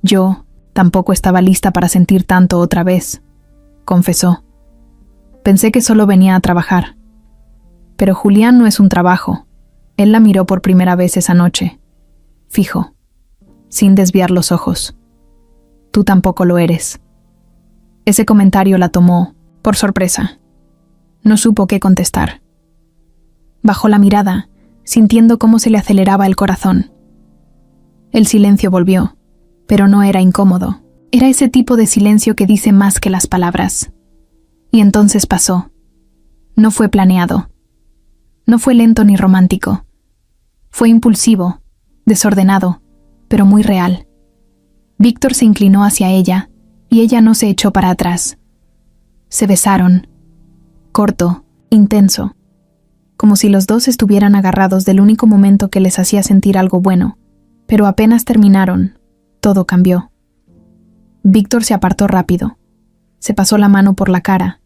Yo tampoco estaba lista para sentir tanto otra vez, confesó. Pensé que solo venía a trabajar. Pero Julián no es un trabajo. Él la miró por primera vez esa noche. Fijo, sin desviar los ojos. Tú tampoco lo eres. Ese comentario la tomó por sorpresa. No supo qué contestar. Bajó la mirada, sintiendo cómo se le aceleraba el corazón. El silencio volvió, pero no era incómodo. Era ese tipo de silencio que dice más que las palabras. Y entonces pasó. No fue planeado. No fue lento ni romántico. Fue impulsivo, desordenado, pero muy real. Víctor se inclinó hacia ella, y ella no se echó para atrás. Se besaron. Corto, intenso. Como si los dos estuvieran agarrados del único momento que les hacía sentir algo bueno. Pero apenas terminaron, todo cambió. Víctor se apartó rápido. Se pasó la mano por la cara,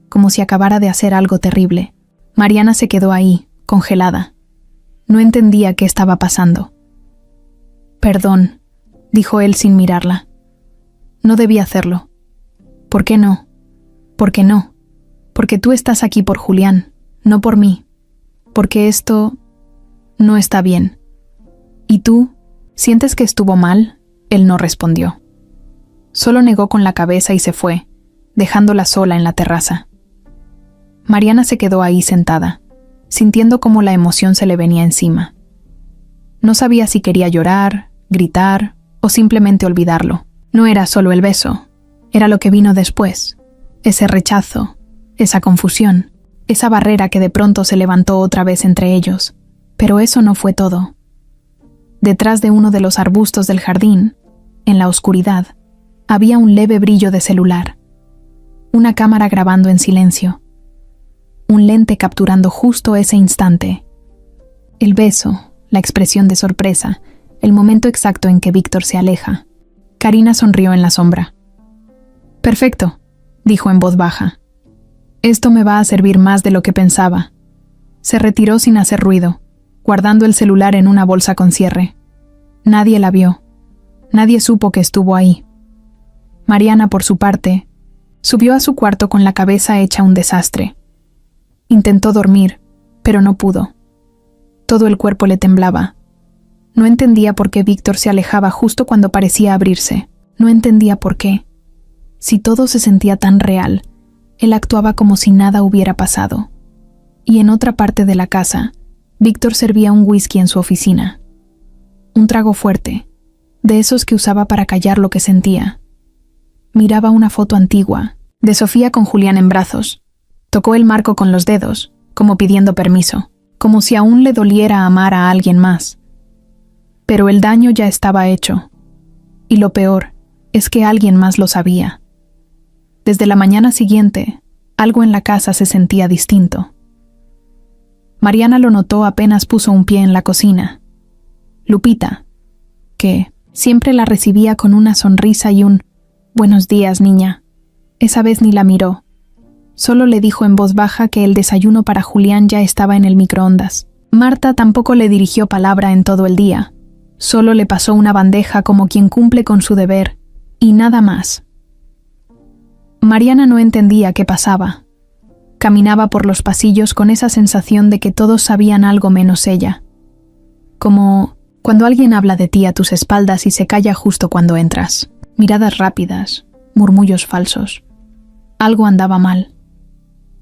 como si acabara de hacer algo terrible. Mariana se quedó ahí, congelada. No entendía qué estaba pasando. «Perdón», dijo él sin mirarla. «No debí hacerlo». «¿Por qué no?» «¿Por qué no? Porque tú estás aquí por Julián, no por mí. Porque esto no está bien». «¿Y tú? ¿Sientes que estuvo mal?». Él no respondió. Solo negó con la cabeza y se fue, dejándola sola en la terraza. Mariana se quedó ahí sentada, sintiendo cómo la emoción se le venía encima. No sabía si quería llorar, gritar o simplemente olvidarlo. No era solo el beso, era lo que vino después, ese rechazo, esa confusión, esa barrera que de pronto se levantó otra vez entre ellos. Pero eso no fue todo. Detrás de uno de los arbustos del jardín, en la oscuridad, había un leve brillo de celular. Una cámara grabando en silencio. Un lente capturando justo ese instante. El beso, la expresión de sorpresa, el momento exacto en que Víctor se aleja. Karina sonrió en la sombra. «Perfecto», dijo en voz baja. «Esto me va a servir más de lo que pensaba». Se retiró sin hacer ruido, guardando el celular en una bolsa con cierre. Nadie la vio. Nadie supo que estuvo ahí. Mariana, por su parte, subió a su cuarto con la cabeza hecha un desastre. Intentó dormir, pero no pudo. Todo el cuerpo le temblaba. No entendía por qué Víctor se alejaba justo cuando parecía abrirse. No entendía por qué. Si todo se sentía tan real, él actuaba como si nada hubiera pasado. Y en otra parte de la casa, Víctor servía un whisky en su oficina. Un trago fuerte, de esos que usaba para callar lo que sentía. Miraba una foto antigua, de Sofía con Julián en brazos. Tocó el marco con los dedos, como pidiendo permiso, como si aún le doliera amar a alguien más. Pero el daño ya estaba hecho. Y lo peor es que alguien más lo sabía. Desde la mañana siguiente, algo en la casa se sentía distinto. Mariana lo notó apenas puso un pie en la cocina. Lupita, que siempre la recibía con una sonrisa y un «Buenos días, niña», esa vez ni la miró. Solo le dijo en voz baja que el desayuno para Julián ya estaba en el microondas. Marta tampoco le dirigió palabra en todo el día. Solo le pasó una bandeja como quien cumple con su deber, y nada más. Mariana no entendía qué pasaba. Caminaba por los pasillos con esa sensación de que todos sabían algo menos ella. Como cuando alguien habla de ti a tus espaldas y se calla justo cuando entras. Miradas rápidas, murmullos falsos. Algo andaba mal.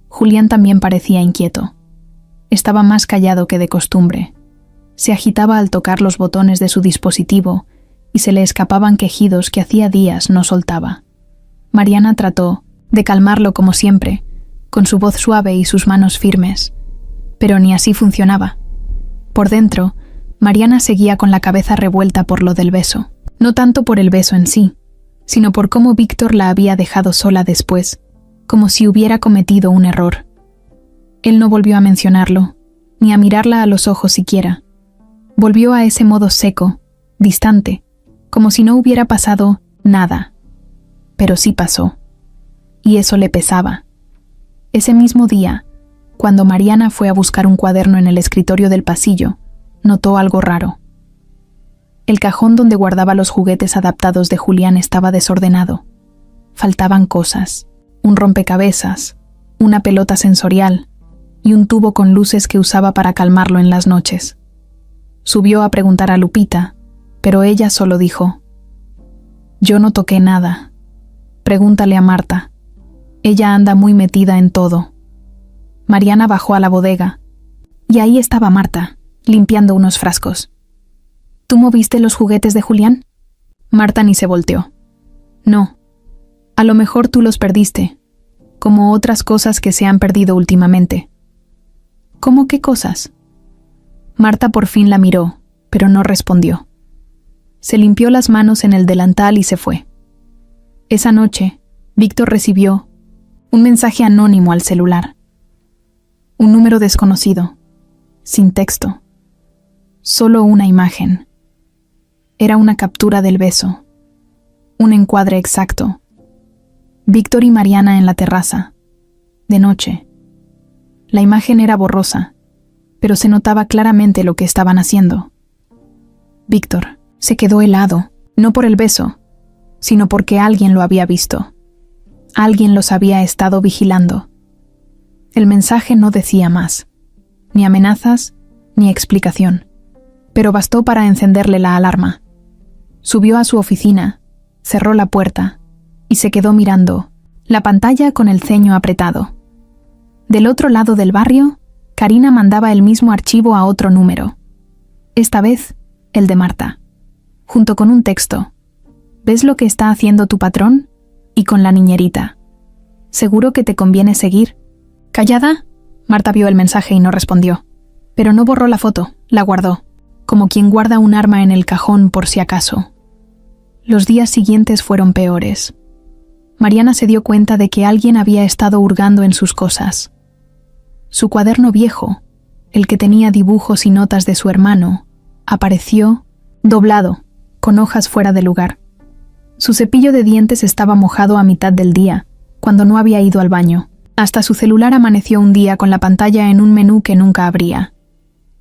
Julián también parecía inquieto. Estaba más callado que de costumbre. Se agitaba al tocar los botones de su dispositivo y se le escapaban quejidos que hacía días no soltaba. Mariana trató de calmarlo como siempre, con su voz suave y sus manos firmes. Pero ni así funcionaba. Por dentro, Mariana seguía con la cabeza revuelta por lo del beso. No tanto por el beso en sí, sino por cómo Víctor la había dejado sola después, como si hubiera cometido un error. Él no volvió a mencionarlo, ni a mirarla a los ojos siquiera. Volvió a ese modo seco, distante, como si no hubiera pasado nada. Pero sí pasó. Y eso le pesaba. Ese mismo día, cuando Mariana fue a buscar un cuaderno en el escritorio del pasillo, notó algo raro. El cajón donde guardaba los juguetes adaptados de Julián estaba desordenado. Faltaban cosas, un rompecabezas, una pelota sensorial y un tubo con luces que usaba para calmarlo en las noches. Subió a preguntar a Lupita, pero ella solo dijo: «Yo no toqué nada. Pregúntale a Marta. Ella anda muy metida en todo». Mariana bajó a la bodega, y ahí estaba Marta, limpiando unos frascos. «¿Tú moviste los juguetes de Julián?» Marta ni se volteó. «No. A lo mejor tú los perdiste, como otras cosas que se han perdido últimamente». «¿Cómo qué cosas?» Marta por fin la miró, pero no respondió. Se limpió las manos en el delantal y se fue. Esa noche, Víctor recibió un mensaje anónimo al celular. Un número desconocido, sin texto, solo una imagen. Era una captura del beso, un encuadre exacto. Víctor y Mariana en la terraza, de noche. La imagen era borrosa, pero se notaba claramente lo que estaban haciendo. Víctor se quedó helado, no por el beso, sino porque alguien lo había visto. Alguien los había estado vigilando. El mensaje no decía más, ni amenazas, ni explicación, pero bastó para encenderle la alarma. Subió a su oficina, cerró la puerta y se quedó mirando la pantalla con el ceño apretado. Del otro lado del barrio, Karina mandaba el mismo archivo a otro número. Esta vez, el de Marta, junto con un texto. ¿Ves lo que está haciendo tu patrón? Y con la niñerita. Seguro que te conviene seguir. ¿Callada? Marta vio el mensaje y no respondió. Pero no borró la foto, la guardó, como quien guarda un arma en el cajón por si acaso. Los días siguientes fueron peores. Mariana se dio cuenta de que alguien había estado hurgando en sus cosas. Su cuaderno viejo, el que tenía dibujos y notas de su hermano, apareció doblado, con hojas fuera de lugar. Su cepillo de dientes estaba mojado a mitad del día, cuando no había ido al baño. Hasta su celular amaneció un día con la pantalla en un menú que nunca abría.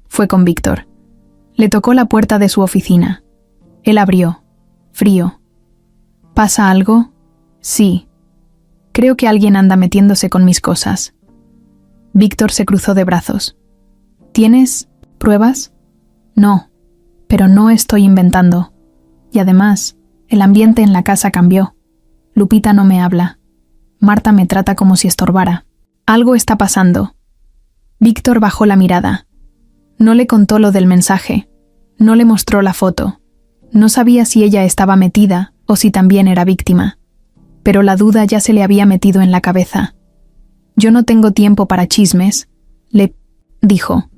Fue con Víctor. Le tocó la puerta de su oficina. Él abrió, frío. ¿Pasa algo? Sí. Creo que alguien anda metiéndose con mis cosas. Víctor se cruzó de brazos. ¿Tienes pruebas? No, pero no estoy inventando. Y además, el ambiente en la casa cambió. Lupita no me habla. Marta me trata como si estorbara. Algo está pasando. Víctor bajó la mirada. No le contó lo del mensaje. No le mostró la foto. No sabía si ella estaba metida o si también era víctima. Pero la duda ya se le había metido en la cabeza. «Yo no tengo tiempo para chismes», le dijo.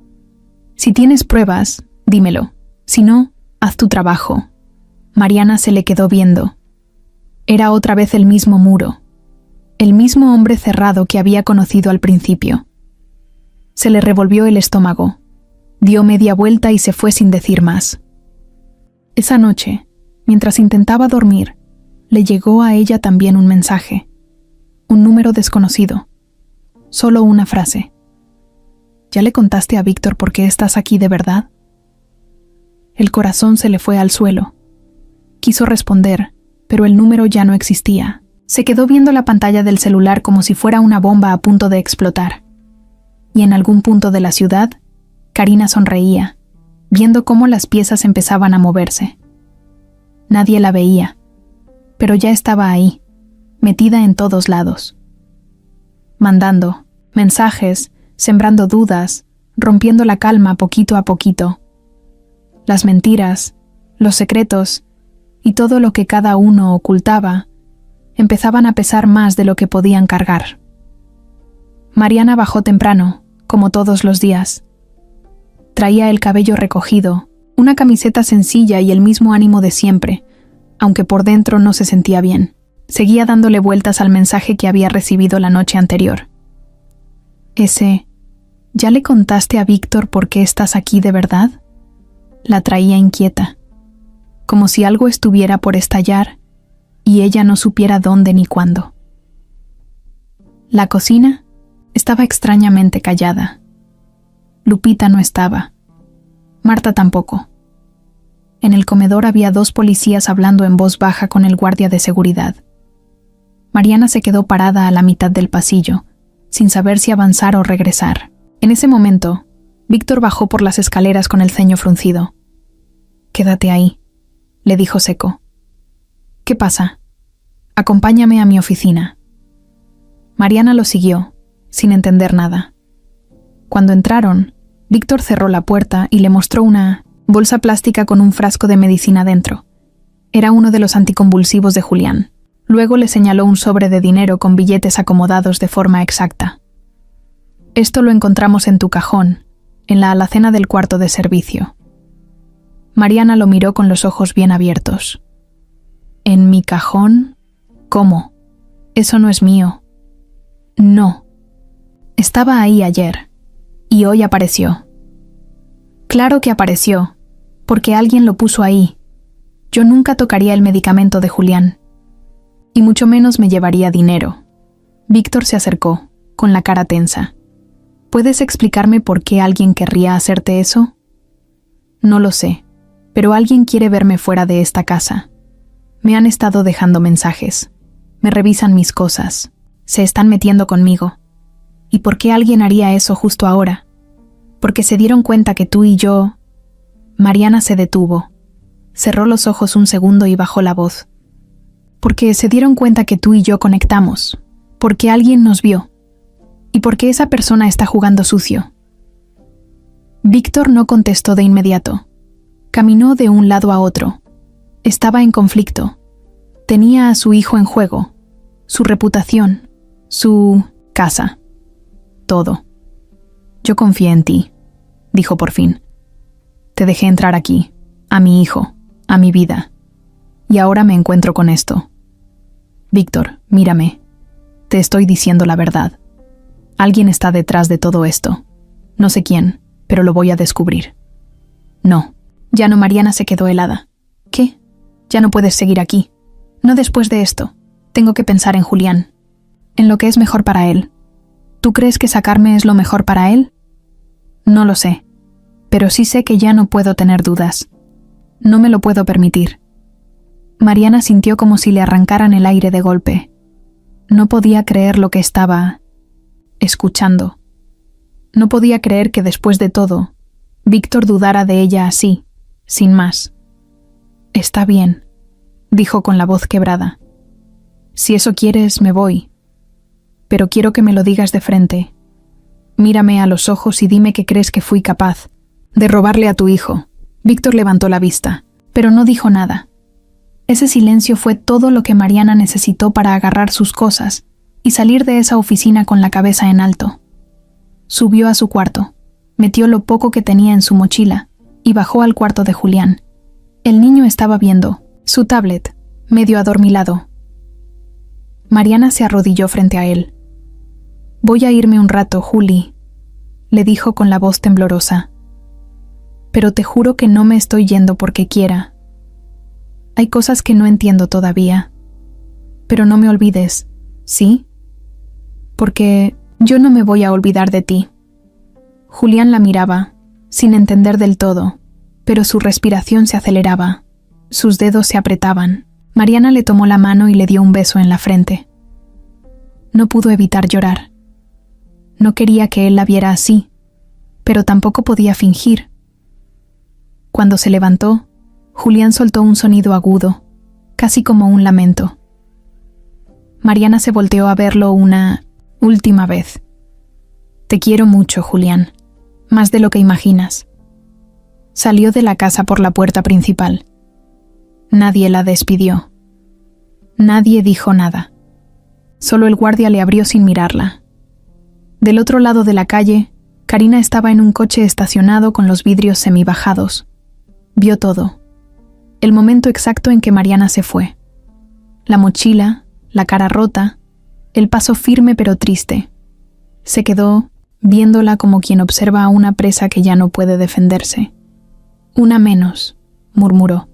«Si tienes pruebas, dímelo. Si no, haz tu trabajo». Mariana se le quedó viendo. Era otra vez el mismo muro. El mismo hombre cerrado que había conocido al principio. Se le revolvió el estómago. Dio media vuelta y se fue sin decir más. Esa noche, mientras intentaba dormir, le llegó a ella también un mensaje. Un número desconocido. Solo una frase. ¿Ya le contaste a Víctor por qué estás aquí de verdad? El corazón se le fue al suelo. Quiso responder, pero el número ya no existía. Se quedó viendo la pantalla del celular como si fuera una bomba a punto de explotar. Y en algún punto de la ciudad, Karina sonreía, viendo cómo las piezas empezaban a moverse. Nadie la veía, pero ya estaba ahí, metida en todos lados. Mandando mensajes, sembrando dudas, rompiendo la calma poquito a poquito. Las mentiras, los secretos y todo lo que cada uno ocultaba empezaban a pesar más de lo que podían cargar. Mariana bajó temprano, como todos los días. Traía el cabello recogido, una camiseta sencilla y el mismo ánimo de siempre, aunque por dentro no se sentía bien. Seguía dándole vueltas al mensaje que había recibido la noche anterior. ¿Ya le contaste a Víctor por qué estás aquí de verdad? La traía inquieta, como si algo estuviera por estallar y ella no supiera dónde ni cuándo. La cocina estaba extrañamente callada. Lupita no estaba. Marta tampoco. En el comedor había 2 policías hablando en voz baja con el guardia de seguridad. Mariana se quedó parada a la mitad del pasillo, sin saber si avanzar o regresar. En ese momento, Víctor bajó por las escaleras con el ceño fruncido. «Quédate ahí», le dijo seco. «¿Qué pasa? Acompáñame a mi oficina». Mariana lo siguió, sin entender nada. Cuando entraron, Víctor cerró la puerta y le mostró una bolsa plástica con un frasco de medicina dentro. Era uno de los anticonvulsivos de Julián. Luego le señaló un sobre de dinero con billetes acomodados de forma exacta. «Esto lo encontramos en tu cajón, en la alacena del cuarto de servicio». Mariana lo miró con los ojos bien abiertos. «¿En mi cajón? ¿Cómo? Eso no es mío». «No. Estaba ahí ayer. Y hoy apareció». «Claro que apareció, porque alguien lo puso ahí. Yo nunca tocaría el medicamento de Julián. Y mucho menos me llevaría dinero». Víctor se acercó, con la cara tensa. «¿Puedes explicarme por qué alguien querría hacerte eso?» «No lo sé, pero alguien quiere verme fuera de esta casa. Me han estado dejando mensajes. Me revisan mis cosas. Se están metiendo conmigo. ¿Y por qué alguien haría eso justo ahora? Porque se dieron cuenta que tú y yo...» Mariana se detuvo. Cerró los ojos un segundo y bajó la voz. «Porque se dieron cuenta que tú y yo conectamos. Porque alguien nos vio. Y porque esa persona está jugando sucio». Víctor no contestó de inmediato. Caminó de un lado a otro. Estaba en conflicto. Tenía a su hijo en juego, su reputación, su casa, todo. «Yo confié en ti», dijo por fin. «Te dejé entrar aquí, a mi hijo, a mi vida. Y ahora me encuentro con esto. Víctor, mírame. Te estoy diciendo la verdad. Alguien está detrás de todo esto. No sé quién, pero lo voy a descubrir». «No». Ya no. Mariana se quedó helada. «¿Qué? Ya no puedes seguir aquí. No después de esto. Tengo que pensar en Julián. En lo que es mejor para él. ¿Tú crees que sacarme es lo mejor para él?» «No lo sé. Pero sí sé que ya no puedo tener dudas. No me lo puedo permitir». Mariana sintió como si le arrancaran el aire de golpe. No podía creer lo que estaba escuchando. No podía creer que después de todo, Víctor dudara de ella así, sin más. «Está bien», dijo con la voz quebrada. «Si eso quieres, me voy. Pero quiero que me lo digas de frente. Mírame a los ojos y dime que crees que fui capaz de robarle a tu hijo». Víctor levantó la vista, pero no dijo nada. Ese silencio fue todo lo que Mariana necesitó para agarrar sus cosas y salir de esa oficina con la cabeza en alto. Subió a su cuarto, metió lo poco que tenía en su mochila y bajó al cuarto de Julián. El niño estaba viendo su tablet, medio adormilado. Mariana se arrodilló frente a él. «Voy a irme un rato, Juli», le dijo con la voz temblorosa. «Pero te juro que no me estoy yendo porque quiera. Hay cosas que no entiendo todavía. Pero no me olvides, ¿sí? Porque yo no me voy a olvidar de ti». Julián la miraba, sin entender del todo, pero su respiración se aceleraba. Sus dedos se apretaban. Mariana le tomó la mano y le dio un beso en la frente. No pudo evitar llorar. No quería que él la viera así, pero tampoco podía fingir. Cuando se levantó, Julián soltó un sonido agudo, casi como un lamento. Mariana se volteó a verlo una última vez. «Te quiero mucho, Julián, más de lo que imaginas». Salió de la casa por la puerta principal. Nadie la despidió. Nadie dijo nada. Solo el guardia le abrió sin mirarla. Del otro lado de la calle, Karina estaba en un coche estacionado con los vidrios semibajados. Vio todo. El momento exacto en que Mariana se fue. La mochila, la cara rota, el paso firme pero triste. Se quedó viéndola como quien observa a una presa que ya no puede defenderse. «Una menos», murmuró,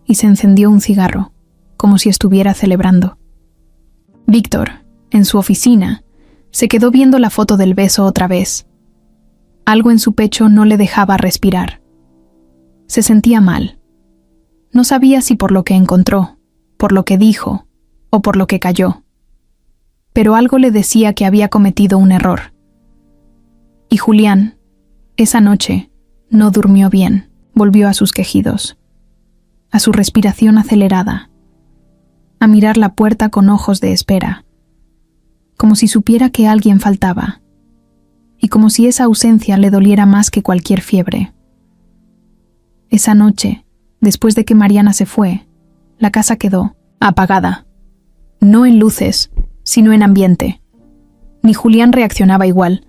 y se encendió un cigarro, como si estuviera celebrando. Víctor, en su oficina, se quedó viendo la foto del beso otra vez. Algo en su pecho no le dejaba respirar. Se sentía mal. No sabía si por lo que encontró, por lo que dijo o por lo que cayó. Pero algo le decía que había cometido un error. Y Julián, esa noche, no durmió bien. Volvió a sus quejidos, a su respiración acelerada, a mirar la puerta con ojos de espera, como si supiera que alguien faltaba, y como si esa ausencia le doliera más que cualquier fiebre. Esa noche, después de que Mariana se fue, la casa quedó apagada, no en luces, sino en ambiente. Ni Julián reaccionaba igual,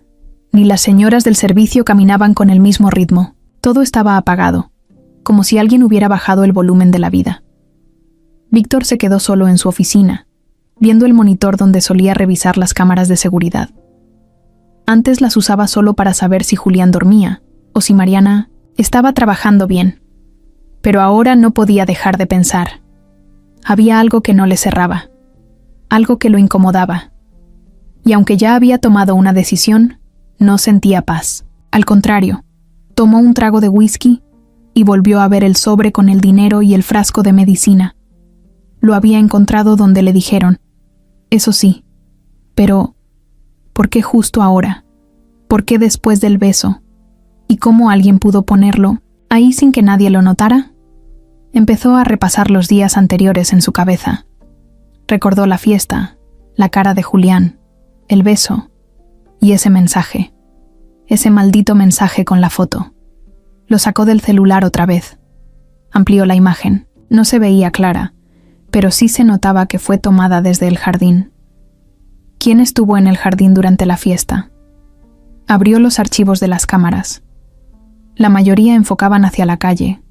ni las señoras del servicio caminaban con el mismo ritmo. Todo estaba apagado, como si alguien hubiera bajado el volumen de la vida. Víctor se quedó solo en su oficina, viendo el monitor donde solía revisar las cámaras de seguridad. Antes las usaba solo para saber si Julián dormía o si Mariana estaba trabajando bien. Pero ahora no podía dejar de pensar. Había algo que no le cerraba, algo que lo incomodaba. Y aunque ya había tomado una decisión, no sentía paz. Al contrario, tomó un trago de whisky y volvió a ver el sobre con el dinero y el frasco de medicina. Lo había encontrado donde le dijeron. Eso sí, pero ¿por qué justo ahora? ¿Por qué después del beso? ¿Y cómo alguien pudo ponerlo ahí sin que nadie lo notara? Empezó a repasar los días anteriores en su cabeza. Recordó la fiesta, la cara de Julián, el beso y ese mensaje. Ese maldito mensaje con la foto. Lo sacó del celular otra vez. Amplió la imagen. No se veía clara, pero sí se notaba que fue tomada desde el jardín. ¿Quién estuvo en el jardín durante la fiesta? Abrió los archivos de las cámaras. La mayoría enfocaban hacia la calle,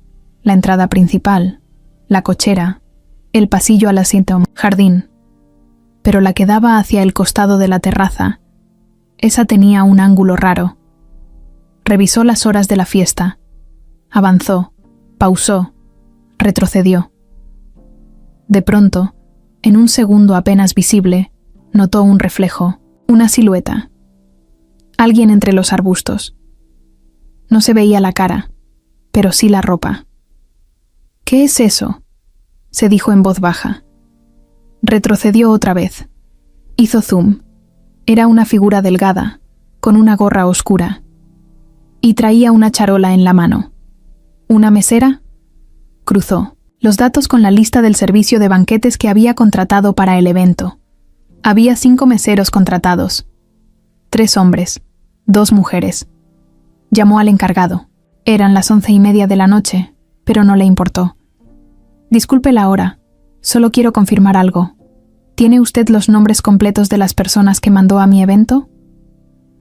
la entrada principal, la cochera, el pasillo al asiento jardín. Pero la que daba hacia el costado de la terraza, esa tenía un ángulo raro. Revisó las horas de la fiesta. Avanzó, pausó, retrocedió. De pronto, en un segundo apenas visible, notó un reflejo, una silueta. Alguien entre los arbustos. No se veía la cara, pero sí la ropa. ¿Qué es eso?, se dijo en voz baja. Retrocedió otra vez. Hizo zoom. Era una figura delgada, con una gorra oscura. Y traía una charola en la mano. ¿Una mesera? Cruzó los datos con la lista del servicio de banquetes que había contratado para el evento. Había 5 meseros contratados. 3 hombres, 2 mujeres. Llamó al encargado. Eran las 11:30 de la noche, pero no le importó. Disculpe la hora, solo quiero confirmar algo. ¿Tiene usted los nombres completos de las personas que mandó a mi evento?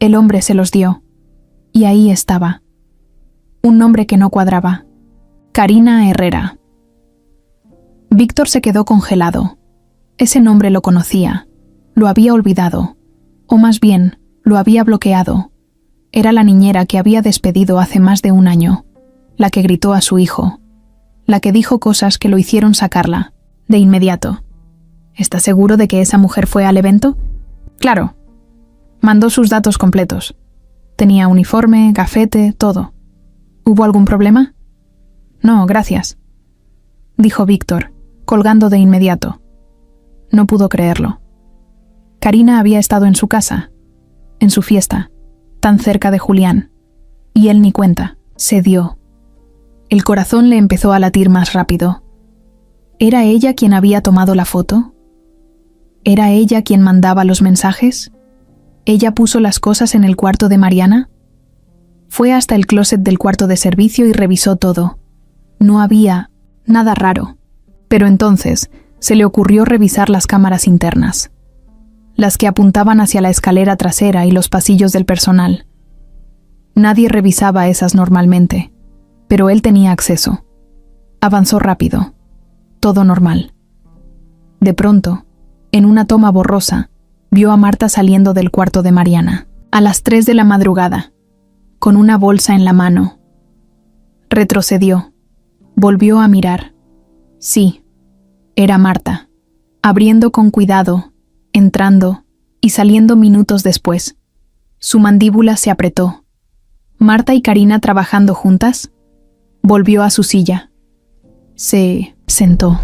El hombre se los dio. Y ahí estaba. Un nombre que no cuadraba. Karina Herrera. Víctor se quedó congelado. Ese nombre lo conocía. Lo había olvidado. O más bien, lo había bloqueado. Era la niñera que había despedido hace más de un año. La que gritó a su hijo. La que dijo cosas que lo hicieron sacarla, de inmediato. ¿Está seguro de que esa mujer fue al evento? Claro. Mandó sus datos completos. Tenía uniforme, gafete, todo. ¿Hubo algún problema? No, gracias, dijo Víctor, colgando de inmediato. No pudo creerlo. Karina había estado en su casa, en su fiesta, tan cerca de Julián, y él ni cuenta, se dio. El corazón le empezó a latir más rápido. ¿Era ella quien había tomado la foto? ¿Era ella quien mandaba los mensajes? ¿Ella puso las cosas en el cuarto de Mariana? Fue hasta el closet del cuarto de servicio y revisó todo. No había nada raro. Pero entonces se le ocurrió revisar las cámaras internas, las que apuntaban hacia la escalera trasera y los pasillos del personal. Nadie revisaba esas normalmente, pero él tenía acceso. Avanzó rápido. Todo normal. De pronto, en una toma borrosa, vio a Marta saliendo del cuarto de Mariana, a las 3 de la madrugada, con una bolsa en la mano. Retrocedió. Volvió a mirar. Sí, era Marta, abriendo con cuidado, entrando y saliendo minutos después. Su mandíbula se apretó. ¿Marta y Karina trabajando juntas? Volvió a su silla. Se sentó.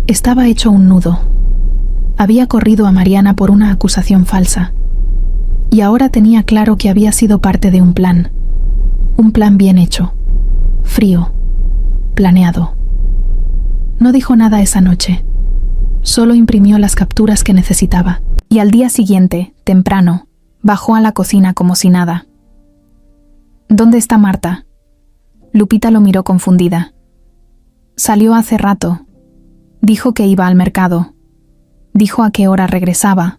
Estaba hecho un nudo. Había corrido a Mariana por una acusación falsa. Y ahora tenía claro que había sido parte de un plan. Un plan bien hecho. Frío. Planeado. No dijo nada esa noche. Solo imprimió las capturas que necesitaba. Y al día siguiente, temprano, bajó a la cocina como si nada. ¿Dónde está Marta? Lupita lo miró confundida. Salió hace rato. Dijo que iba al mercado. Dijo a qué hora regresaba.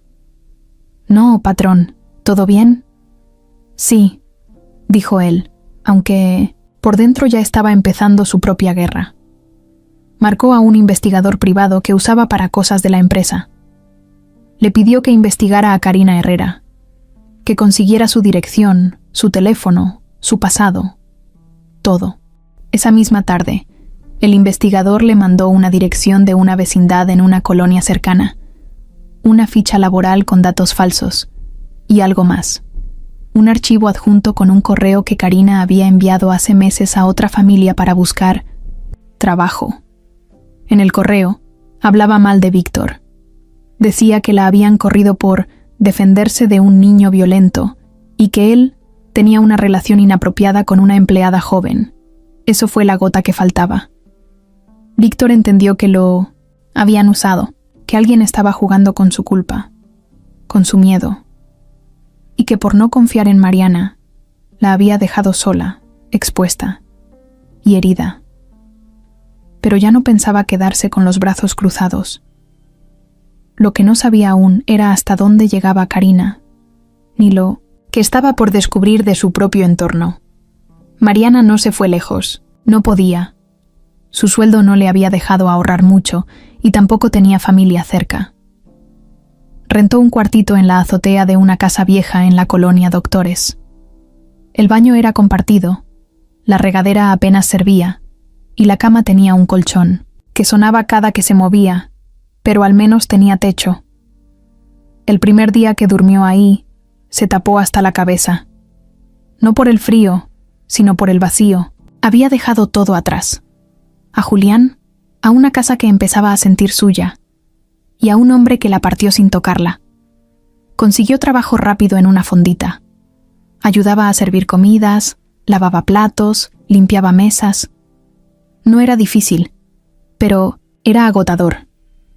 No, patrón. ¿Todo bien? Sí, dijo él, aunque por dentro ya estaba empezando su propia guerra. Marcó a un investigador privado que usaba para cosas de la empresa. Le pidió que investigara a Karina Herrera, que consiguiera su dirección, su teléfono, su pasado, todo. Esa misma tarde, el investigador le mandó una dirección de una vecindad en una colonia cercana, una ficha laboral con datos falsos y algo más. Un archivo adjunto con un correo que Karina había enviado hace meses a otra familia para buscar trabajo. En el correo, hablaba mal de Víctor. Decía que la habían corrido por defenderse de un niño violento y que él tenía una relación inapropiada con una empleada joven. Eso fue la gota que faltaba. Víctor entendió que lo habían usado, que alguien estaba jugando con su culpa, con su miedo, y que por no confiar en Mariana, la había dejado sola, expuesta y herida. Pero ya no pensaba quedarse con los brazos cruzados. Lo que no sabía aún era hasta dónde llegaba Karina, ni lo que estaba por descubrir de su propio entorno. Mariana no se fue lejos, no podía. Su sueldo no le había dejado ahorrar mucho y tampoco tenía familia cerca. Rentó un cuartito en la azotea de una casa vieja en la colonia Doctores. El baño era compartido, la regadera apenas servía y la cama tenía un colchón, que sonaba cada que se movía, pero al menos tenía techo. El primer día que durmió ahí, se tapó hasta la cabeza. No por el frío, sino por el vacío. Había dejado todo atrás. A Julián, a una casa que empezaba a sentir suya, y a un hombre que la partió sin tocarla. Consiguió trabajo rápido en una fondita. Ayudaba a servir comidas, lavaba platos, limpiaba mesas. No era difícil, pero era agotador,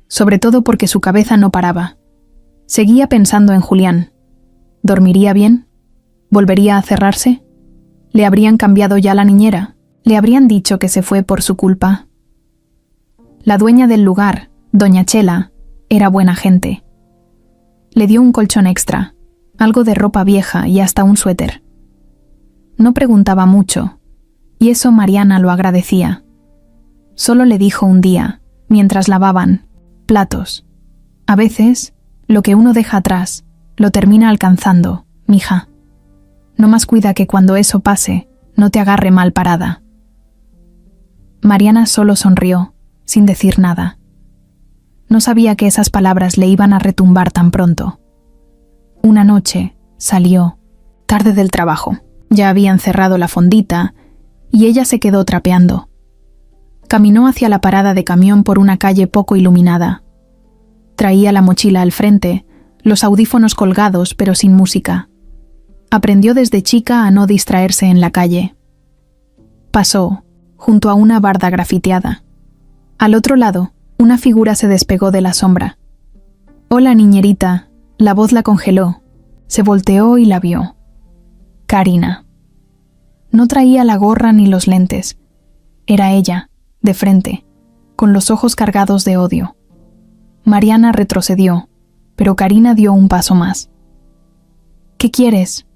sobre todo porque su cabeza no paraba. Seguía pensando en Julián. ¿Dormiría bien? ¿Volvería a cerrarse? ¿Le habrían cambiado ya la niñera? ¿Le habrían dicho que se fue por su culpa? La dueña del lugar, doña Chela, era buena gente. Le dio un colchón extra, algo de ropa vieja y hasta un suéter. No preguntaba mucho, y eso Mariana lo agradecía. Solo le dijo un día, mientras lavaban platos: a veces, lo que uno deja atrás, lo termina alcanzando, mija. No más cuida que cuando eso pase, no te agarre mal parada. Mariana solo sonrió, sin decir nada. No sabía que esas palabras le iban a retumbar tan pronto. Una noche, salió, tarde del trabajo. Ya habían cerrado la fondita, y ella se quedó trapeando. Caminó hacia la parada de camión por una calle poco iluminada. Traía la mochila al frente, los audífonos colgados pero sin música. Aprendió desde chica a no distraerse en la calle. Pasó, junto a una barda grafiteada. Al otro lado, una figura se despegó de la sombra. «Hola, niñerita», la voz la congeló. Se volteó y la vio. Karina. No traía la gorra ni los lentes. Era ella, de frente, con los ojos cargados de odio. Mariana retrocedió, pero Karina dio un paso más. «¿Qué quieres?»,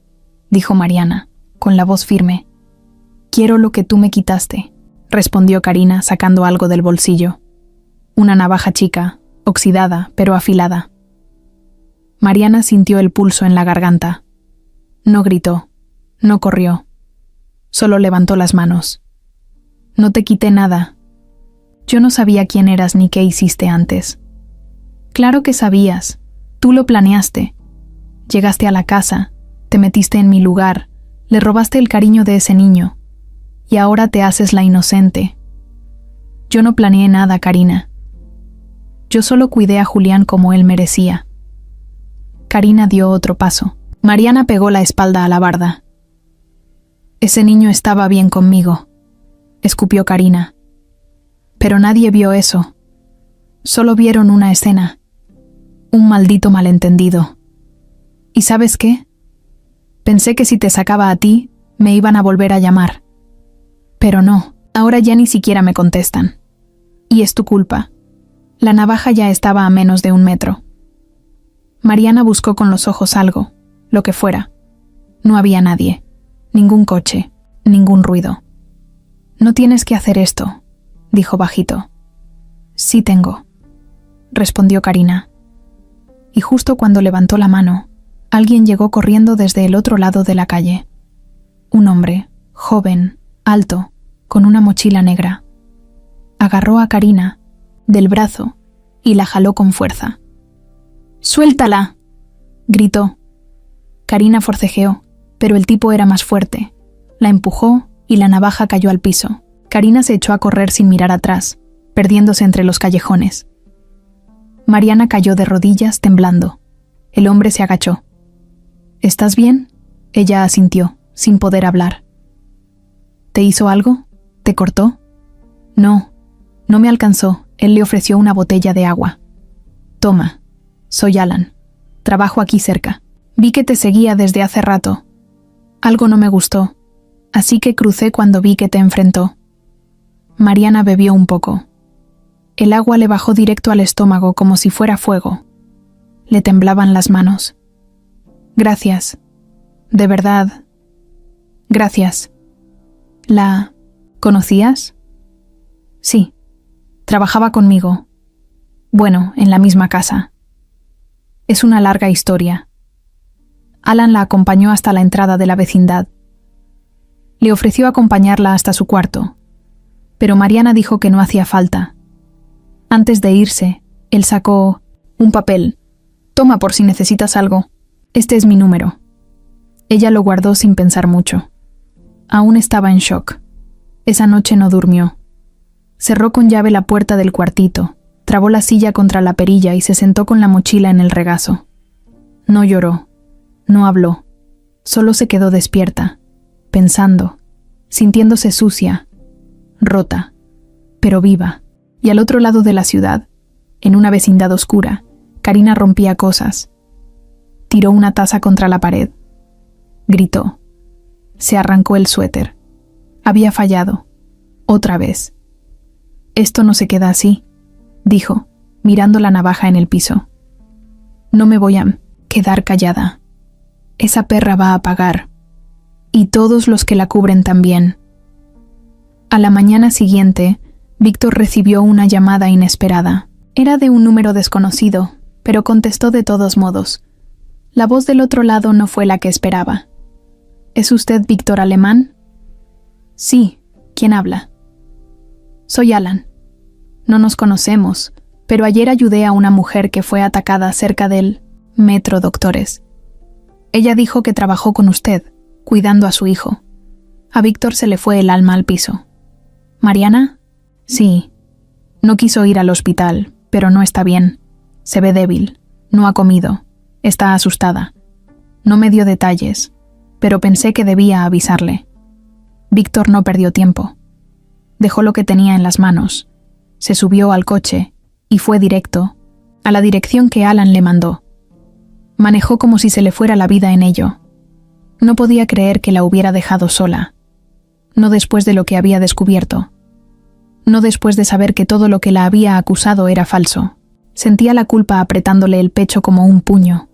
dijo Mariana, con la voz firme. «Quiero lo que tú me quitaste», respondió Karina sacando algo del bolsillo. Una navaja chica, oxidada pero afilada. Mariana sintió el pulso en la garganta. No gritó, no corrió. Solo levantó las manos. «No te quité nada. Yo no sabía quién eras ni qué hiciste antes». «Claro que sabías. Tú lo planeaste. Llegaste a la casa, te metiste en mi lugar, le robaste el cariño de ese niño. y ahora te haces la inocente. Yo no planeé nada, Karina. Yo solo cuidé a Julián como él merecía. Karina dio otro paso. Mariana pegó la espalda a la barda. Ese niño estaba bien conmigo, escupió Karina. Pero nadie vio eso. Solo vieron una escena. Un maldito malentendido. ¿Y sabes qué? Pensé que si te sacaba a ti, me iban a volver a llamar. Pero no, ahora ya ni siquiera me contestan. Y es tu culpa. La navaja ya estaba a menos de 1 metro. Mariana buscó con los ojos algo, lo que fuera. No había nadie, ningún coche, ningún ruido. No tienes que hacer esto, dijo bajito. Sí tengo, respondió Karina. Y justo cuando levantó la mano, alguien llegó corriendo desde el otro lado de la calle. Un hombre, joven, alto, con una mochila negra. Agarró a Karina del brazo y la jaló con fuerza. ¡Suéltala!, gritó. Karina forcejeó, pero el tipo era más fuerte. La empujó y la navaja cayó al piso. Karina se echó a correr sin mirar atrás, perdiéndose entre los callejones. Mariana cayó de rodillas, temblando. El hombre se agachó. ¿Estás bien?, ella asintió, sin poder hablar. ¿Te hizo algo? ¿Te cortó? No, no me alcanzó. Él le ofreció una botella de agua. Toma, soy Alan. Trabajo aquí cerca. Vi que te seguía desde hace rato. Algo no me gustó, así que crucé cuando vi que te enfrentó. Mariana bebió un poco. El agua le bajó directo al estómago como si fuera fuego. Le temblaban las manos. Gracias. De verdad. Gracias. ¿La conocías? Sí. Trabajaba conmigo. Bueno, en la misma casa. Es una larga historia. Alan la acompañó hasta la entrada de la vecindad. Le ofreció acompañarla hasta su cuarto, pero Mariana dijo que no hacía falta. Antes de irse, él sacó un papel. Toma por si necesitas algo. Este es mi número. Ella lo guardó sin pensar mucho. Aún estaba en shock. Esa noche no durmió. Cerró con llave la puerta del cuartito, trabó la silla contra la perilla y se sentó con la mochila en el regazo. No lloró, no habló, solo se quedó despierta, pensando, sintiéndose sucia, rota, pero viva. Y al otro lado de la ciudad, en una vecindad oscura, Karina rompía cosas. Tiró una taza contra la pared. Gritó. Se arrancó el suéter. Había fallado. Otra vez. Esto no se queda así, dijo, mirando la navaja en el piso. No me voy a quedar callada. Esa perra va a pagar. Y todos los que la cubren también. A la mañana siguiente, Víctor recibió una llamada inesperada. Era de un número desconocido, pero contestó de todos modos. La voz del otro lado no fue la que esperaba. ¿Es usted Víctor Alemán? Sí, ¿quién habla? Soy Alan. No nos conocemos, pero ayer ayudé a una mujer que fue atacada cerca del Metro Doctores. Ella dijo que trabajó con usted, cuidando a su hijo. A Víctor se le fue el alma al piso. ¿Mariana? Sí. No quiso ir al hospital, pero no está bien. Se ve débil. No ha comido. Está asustada. No me dio detalles, pero pensé que debía avisarle. Víctor no perdió tiempo. Dejó lo que tenía en las manos, se subió al coche y fue directo a la dirección que Alan le mandó. Manejó como si se le fuera la vida en ello. No podía creer que la hubiera dejado sola. No después de lo que había descubierto. No después de saber que todo lo que la había acusado era falso. Sentía la culpa apretándole el pecho como un puño.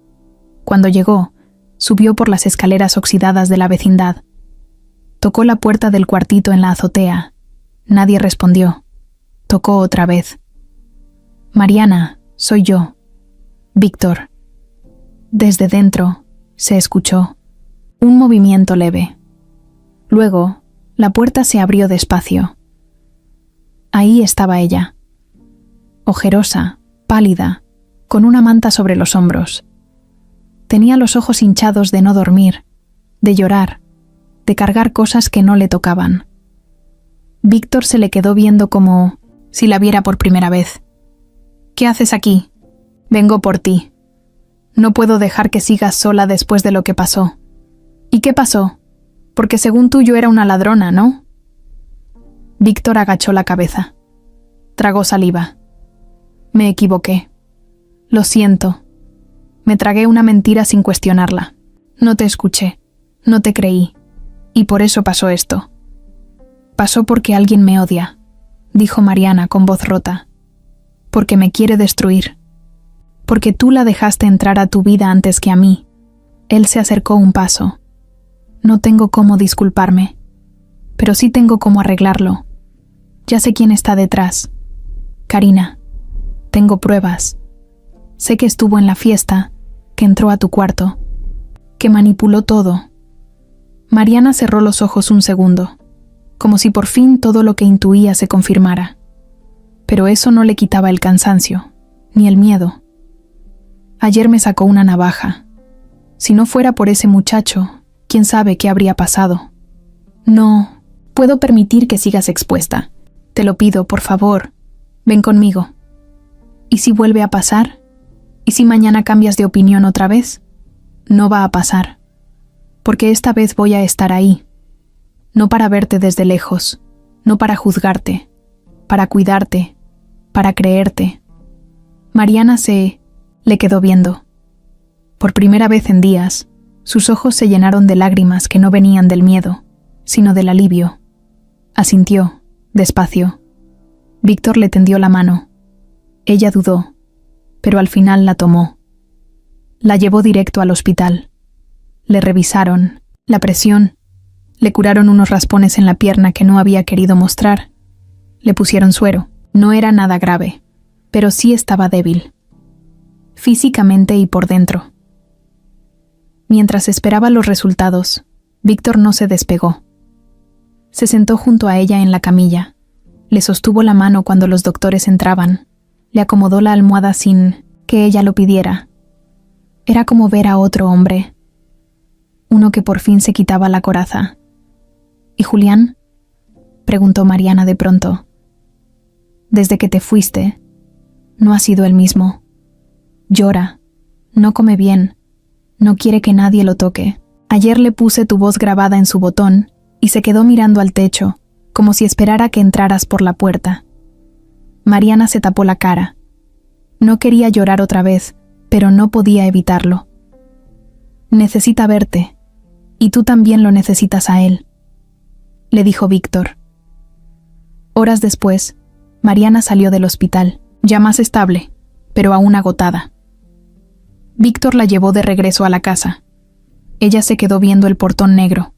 Cuando llegó, subió por las escaleras oxidadas de la vecindad. Tocó la puerta del cuartito en la azotea. Nadie respondió. Tocó otra vez. Mariana, soy yo. Víctor. Desde dentro, se escuchó un movimiento leve. Luego, la puerta se abrió despacio. Ahí estaba ella. Ojerosa, pálida, con una manta sobre los hombros. Tenía los ojos hinchados de no dormir, de llorar, de cargar cosas que no le tocaban. Víctor se le quedó viendo como si la viera por primera vez. «¿Qué haces aquí? Vengo por ti. No puedo dejar que sigas sola después de lo que pasó». «¿Y qué pasó? Porque según tú yo era una ladrona, ¿no?» Víctor agachó la cabeza. Tragó saliva. «Me equivoqué. Lo siento. Me tragué una mentira sin cuestionarla. No te escuché. No te creí. Y por eso pasó esto». «Pasó porque alguien me odia», dijo Mariana con voz rota. «Porque me quiere destruir. Porque tú la dejaste entrar a tu vida antes que a mí». Él se acercó un paso. «No tengo cómo disculparme, pero sí tengo cómo arreglarlo. Ya sé quién está detrás. Karina. Tengo pruebas. Sé que estuvo en la fiesta, que entró a tu cuarto, que manipuló todo». Mariana cerró los ojos un segundo, como si por fin todo lo que intuía se confirmara. Pero eso no le quitaba el cansancio, ni el miedo. «Ayer me sacó una navaja. Si no fuera por ese muchacho, quién sabe qué habría pasado. No puedo permitir que sigas expuesta. Te lo pido, por favor. Ven conmigo. ¿Y si vuelve a pasar? ¿Y si mañana cambias de opinión otra vez? No va a pasar. Porque esta vez voy a estar ahí. No para verte desde lejos, no para juzgarte, para cuidarte, para creerte». Mariana le quedó viendo. Por primera vez en días, sus ojos se llenaron de lágrimas que no venían del miedo, sino del alivio. Asintió, despacio. Víctor le tendió la mano. Ella dudó, pero al final la tomó. La llevó directo al hospital. Le revisaron, la presión, le curaron unos raspones en la pierna que no había querido mostrar. Le pusieron suero. No era nada grave, pero sí estaba débil, físicamente y por dentro. Mientras esperaba los resultados, Víctor no se despegó. Se sentó junto a ella en la camilla, le sostuvo la mano cuando los doctores entraban, le acomodó la almohada sin que ella lo pidiera. Era como ver a otro hombre, uno que por fin se quitaba la coraza. «¿Y Julián?», preguntó Mariana de pronto. «Desde que te fuiste, no ha sido el mismo. Llora, no come bien, no quiere que nadie lo toque. Ayer le puse tu voz grabada en su botón y se quedó mirando al techo, como si esperara que entraras por la puerta». Mariana se tapó la cara. No quería llorar otra vez, pero no podía evitarlo. «Necesita verte, y tú también lo necesitas a él», le dijo Víctor. Horas después, Mariana salió del hospital, ya más estable, pero aún agotada. Víctor la llevó de regreso a la casa. Ella se quedó viendo el portón negro.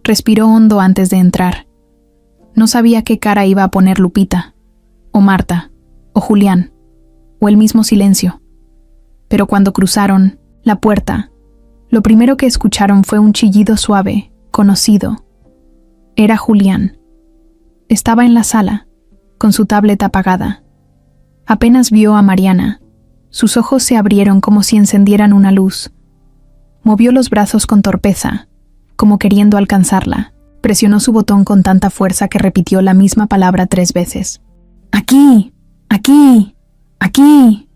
Respiró hondo antes de entrar. No sabía qué cara iba a poner Lupita, o Marta, o Julián, o el mismo silencio. Pero cuando cruzaron la puerta, lo primero que escucharon fue un chillido suave, conocido. Era Julián. Estaba en la sala, con su tablet apagada. Apenas vio a Mariana. Sus ojos se abrieron como si encendieran una luz. Movió los brazos con torpeza, como queriendo alcanzarla. Presionó su botón con tanta fuerza que repitió la misma palabra 3 veces. «¡Aquí! ¡Aquí! ¡Aquí!».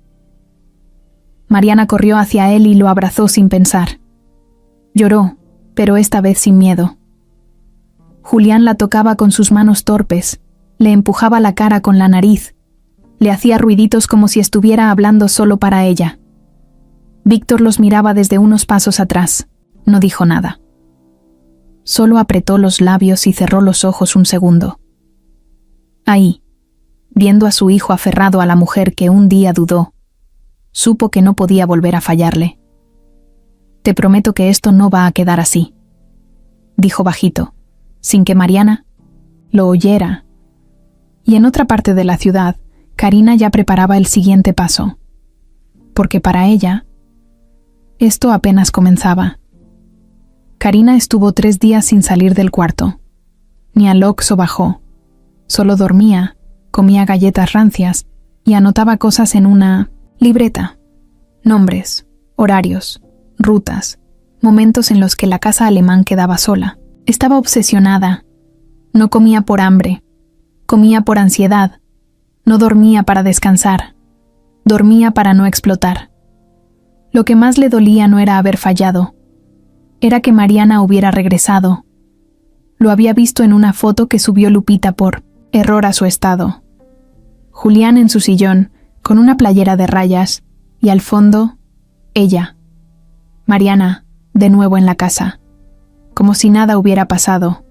Mariana corrió hacia él y lo abrazó sin pensar. Lloró, pero esta vez sin miedo. Julián la tocaba con sus manos torpes, le empujaba la cara con la nariz, le hacía ruiditos como si estuviera hablando solo para ella. Víctor los miraba desde unos pasos atrás, no dijo nada. Solo apretó los labios y cerró los ojos un segundo. Ahí, viendo a su hijo aferrado a la mujer que un día dudó, supo que no podía volver a fallarle. «Te prometo que esto no va a quedar así», dijo bajito, sin que Mariana lo oyera. Y en otra parte de la ciudad, Karina ya preparaba el siguiente paso, porque para ella, esto apenas comenzaba. Karina estuvo 3 días sin salir del cuarto. Ni al Oxxo bajó. Solo dormía, comía galletas rancias y anotaba cosas en una libreta. Nombres, horarios, rutas, momentos en los que la casa alemán quedaba sola. Estaba obsesionada. No comía por hambre, Comía por ansiedad. No dormía para descansar. Dormía para no explotar. Lo que más le dolía no era haber fallado. Era que Mariana hubiera regresado. Lo había visto en una foto que subió Lupita por error a su estado. Julián en su sillón, con una playera de rayas, y al fondo, ella. Mariana, de nuevo en la casa. Como si nada hubiera pasado.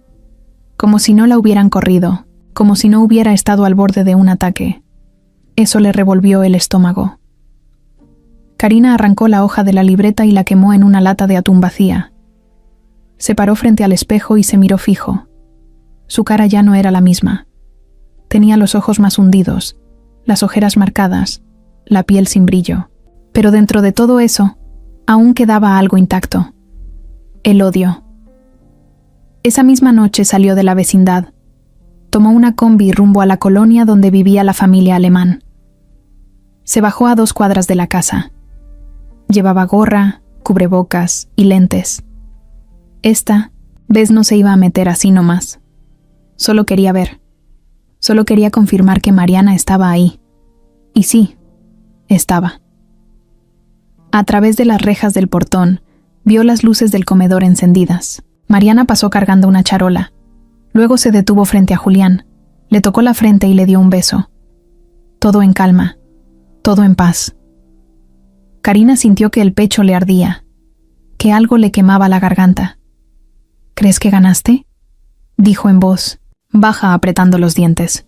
Como si no la hubieran corrido. Como si no hubiera estado al borde de un ataque. Eso le revolvió el estómago. Karina arrancó la hoja de la libreta y la quemó en una lata de atún vacía. Se paró frente al espejo y se miró fijo. Su cara ya no era la misma. Tenía los ojos más hundidos, las ojeras marcadas, la piel sin brillo. Pero dentro de todo eso, aún quedaba algo intacto. El odio. Esa misma noche salió de la vecindad. Tomó una combi rumbo a la colonia donde vivía la familia Alemán. Se bajó a 2 cuadras de la casa. Llevaba gorra, cubrebocas y lentes. Esta vez no se iba a meter así nomás. Solo quería ver. Solo quería confirmar que Mariana estaba ahí. Y sí, estaba. A través de las rejas del portón, vio las luces del comedor encendidas. Mariana pasó cargando una charola. Luego se detuvo frente a Julián, le tocó la frente y le dio un beso. Todo en calma, todo en paz. Karina sintió que el pecho le ardía, que algo le quemaba la garganta. ¿Crees que ganaste?, dijo en voz baja, apretando los dientes.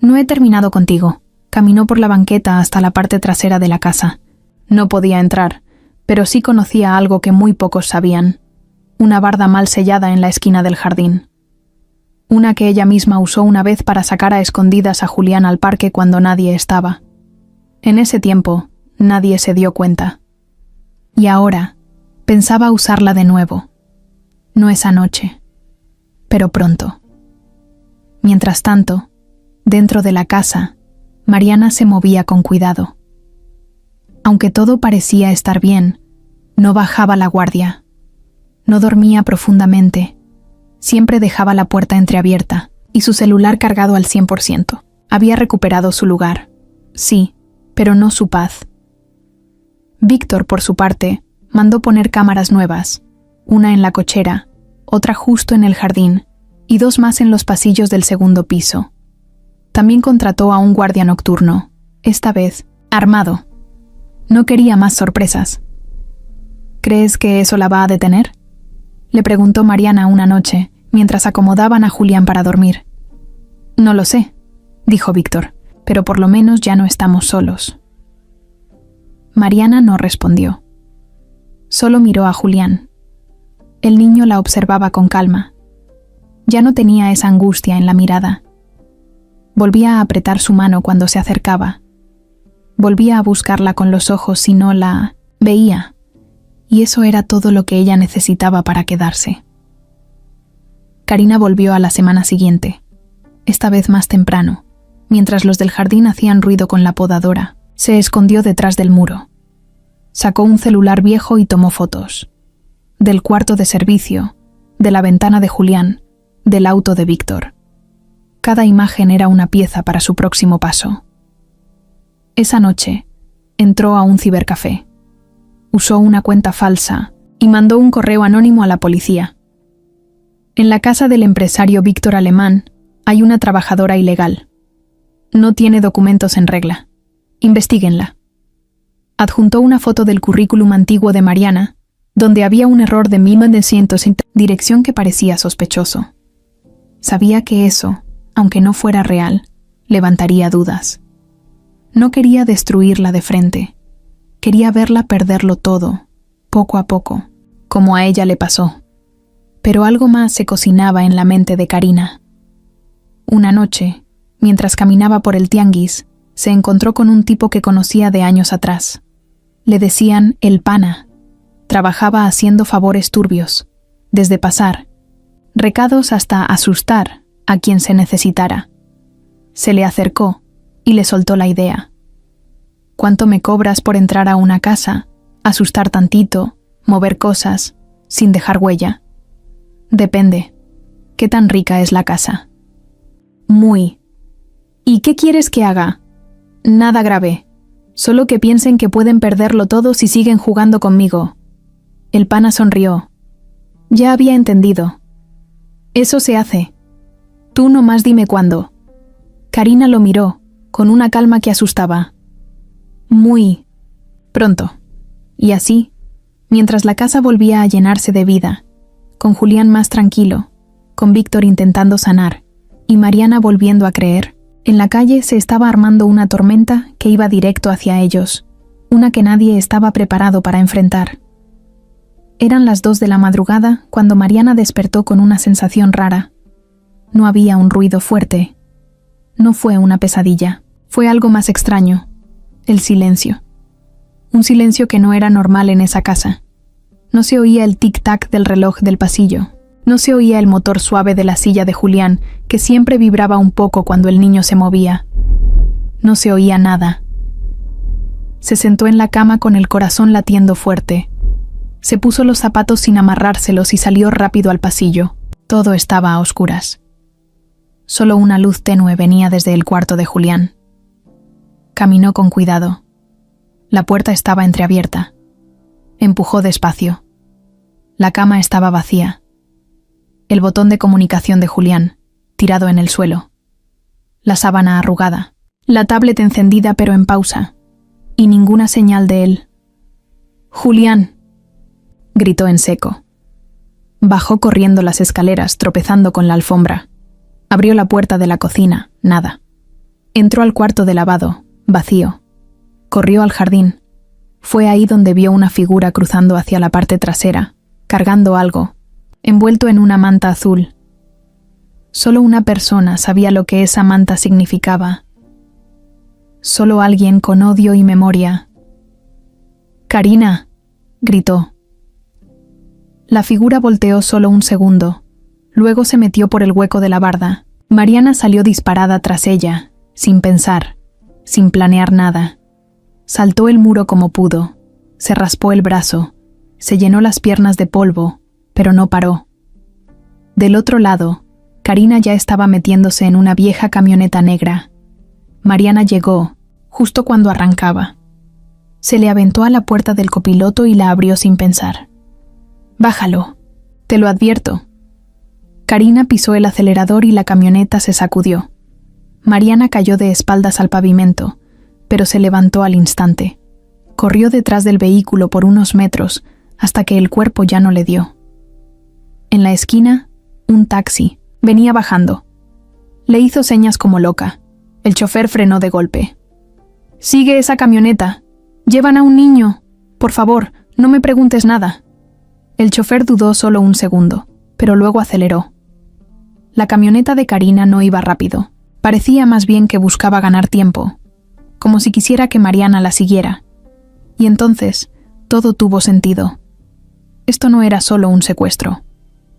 No he terminado contigo. Caminó por la banqueta hasta la parte trasera de la casa. No podía entrar, pero sí conocía algo que muy pocos sabían. Una barda mal sellada en la esquina del jardín. Una que ella misma usó una vez para sacar a escondidas a Julián al parque cuando nadie estaba. En ese tiempo, nadie se dio cuenta. Y ahora, pensaba usarla de nuevo. No esa noche, pero pronto. Mientras tanto, dentro de la casa, Mariana se movía con cuidado. Aunque todo parecía estar bien, no bajaba la guardia. No dormía profundamente. Siempre dejaba la puerta entreabierta y su celular cargado al 100%. Había recuperado su lugar, sí, pero no su paz. Víctor, por su parte, mandó poner cámaras nuevas, una en la cochera, otra justo en el jardín y 2 más en los pasillos del segundo piso. También contrató a un guardia nocturno, esta vez armado. No quería más sorpresas. ¿Crees que eso la va a detener?, le preguntó Mariana una noche, mientras acomodaban a Julián para dormir. No lo sé, dijo Víctor, pero por lo menos ya no estamos solos. Mariana no respondió. Solo miró a Julián. El niño la observaba con calma. Ya no tenía esa angustia en la mirada. Volvía a apretar su mano cuando se acercaba. Volvía a buscarla con los ojos si no la veía. Y eso era todo lo que ella necesitaba para quedarse. Karina volvió a la semana siguiente, esta vez más temprano, mientras los del jardín hacían ruido con la podadora. Se escondió detrás del muro. Sacó un celular viejo y tomó fotos. Del cuarto de servicio, de la ventana de Julián, del auto de Víctor. Cada imagen era una pieza para su próximo paso. Esa noche, entró a un cibercafé. Usó una cuenta falsa y mandó un correo anónimo a la policía. En la casa del empresario Víctor Alemán hay una trabajadora ilegal. No tiene documentos en regla. Investíguenla. Adjuntó una foto del currículum antiguo de Mariana, donde había un error de 1900 en dirección que parecía sospechoso. Sabía que eso, aunque no fuera real, levantaría dudas. No quería destruirla de frente. Quería verla perderlo todo, poco a poco, como a ella le pasó. Pero algo más se cocinaba en la mente de Karina. Una noche, mientras caminaba por el tianguis, se encontró con un tipo que conocía de años atrás. Le decían el pana. Trabajaba haciendo favores turbios, desde pasar recados hasta asustar a quien se necesitara. Se le acercó y le soltó la idea. ¿Cuánto me cobras por entrar a una casa, asustar tantito, mover cosas, sin dejar huella? Depende. ¿Qué tan rica es la casa? Muy, ¿Y qué quieres que haga? Nada grave. Solo que piensen que pueden perderlo todo si siguen jugando conmigo. El pana sonrió. Ya había entendido. Eso se hace. Tú nomás dime cuándo. Karina lo miró, con una calma que asustaba. Muy pronto. Y así, mientras la casa volvía a llenarse de vida, con Julián más tranquilo, con Víctor intentando sanar, y Mariana volviendo a creer, en la calle se estaba armando una tormenta que iba directo hacia ellos, una que nadie estaba preparado para enfrentar. Eran las 2 de la madrugada cuando Mariana despertó con una sensación rara. No había un ruido fuerte. No fue una pesadilla, fue algo más extraño, el silencio. Un silencio que no era normal en esa casa. No se oía el tic-tac del reloj del pasillo. No se oía el motor suave de la silla de Julián, que siempre vibraba un poco cuando el niño se movía. No se oía nada. Se sentó en la cama con el corazón latiendo fuerte. Se puso los zapatos sin amarrárselos y salió rápido al pasillo. Todo estaba a oscuras. Solo una luz tenue venía desde el cuarto de Julián. Caminó con cuidado. La puerta estaba entreabierta. Empujó despacio. La cama estaba vacía. El botón de comunicación de Julián, tirado en el suelo. La sábana arrugada. La tablet encendida pero en pausa. Y ninguna señal de él. «Julián», gritó en seco. Bajó corriendo las escaleras, tropezando con la alfombra. Abrió la puerta de la cocina, nada. Entró al cuarto de lavado, vacío. Corrió al jardín. Fue ahí donde vio una figura cruzando hacia la parte trasera, cargando algo, envuelto en una manta azul. Solo una persona sabía lo que esa manta significaba. Solo alguien con odio y memoria. «Karina», gritó. La figura volteó solo un segundo. Luego se metió por el hueco de la barda. Mariana salió disparada tras ella, sin pensar, sin planear nada. Saltó el muro como pudo. Se raspó el brazo. Se llenó las piernas de polvo, pero no paró. Del otro lado, Karina ya estaba metiéndose en una vieja camioneta negra. Mariana llegó, justo cuando arrancaba. Se le aventó a la puerta del copiloto y la abrió sin pensar. «Bájalo, te lo advierto». Karina pisó el acelerador y la camioneta se sacudió. Mariana cayó de espaldas al pavimento, pero se levantó al instante. Corrió detrás del vehículo por unos metros hasta que el cuerpo ya no le dio. En la esquina, un taxi venía bajando. Le hizo señas como loca. El chofer frenó de golpe. «Sigue esa camioneta. Llevan a un niño. Por favor, no me preguntes nada». El chofer dudó solo un segundo, pero luego aceleró. La camioneta de Karina no iba rápido. Parecía más bien que buscaba ganar tiempo, como si quisiera que Mariana la siguiera. Y entonces, todo tuvo sentido. Esto no era solo un secuestro.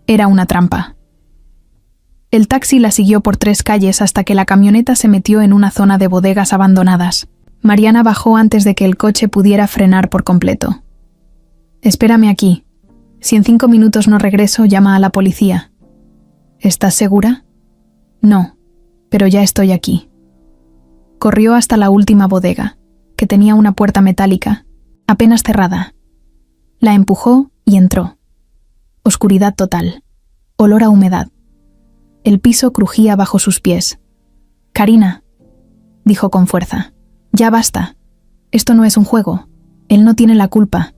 Era una trampa. El taxi la siguió por 3 calles hasta que la camioneta se metió en una zona de bodegas abandonadas. Mariana bajó antes de que el coche pudiera frenar por completo. «Espérame aquí. Si en 5 minutos no regreso, llama a la policía». «¿Estás segura?» «No, pero ya estoy aquí». Corrió hasta la última bodega, que tenía una puerta metálica, apenas cerrada. La empujó y entró. Oscuridad total. Olor a humedad. El piso crujía bajo sus pies. «Karina», dijo con fuerza, «ya basta. Esto no es un juego. Él no tiene la culpa».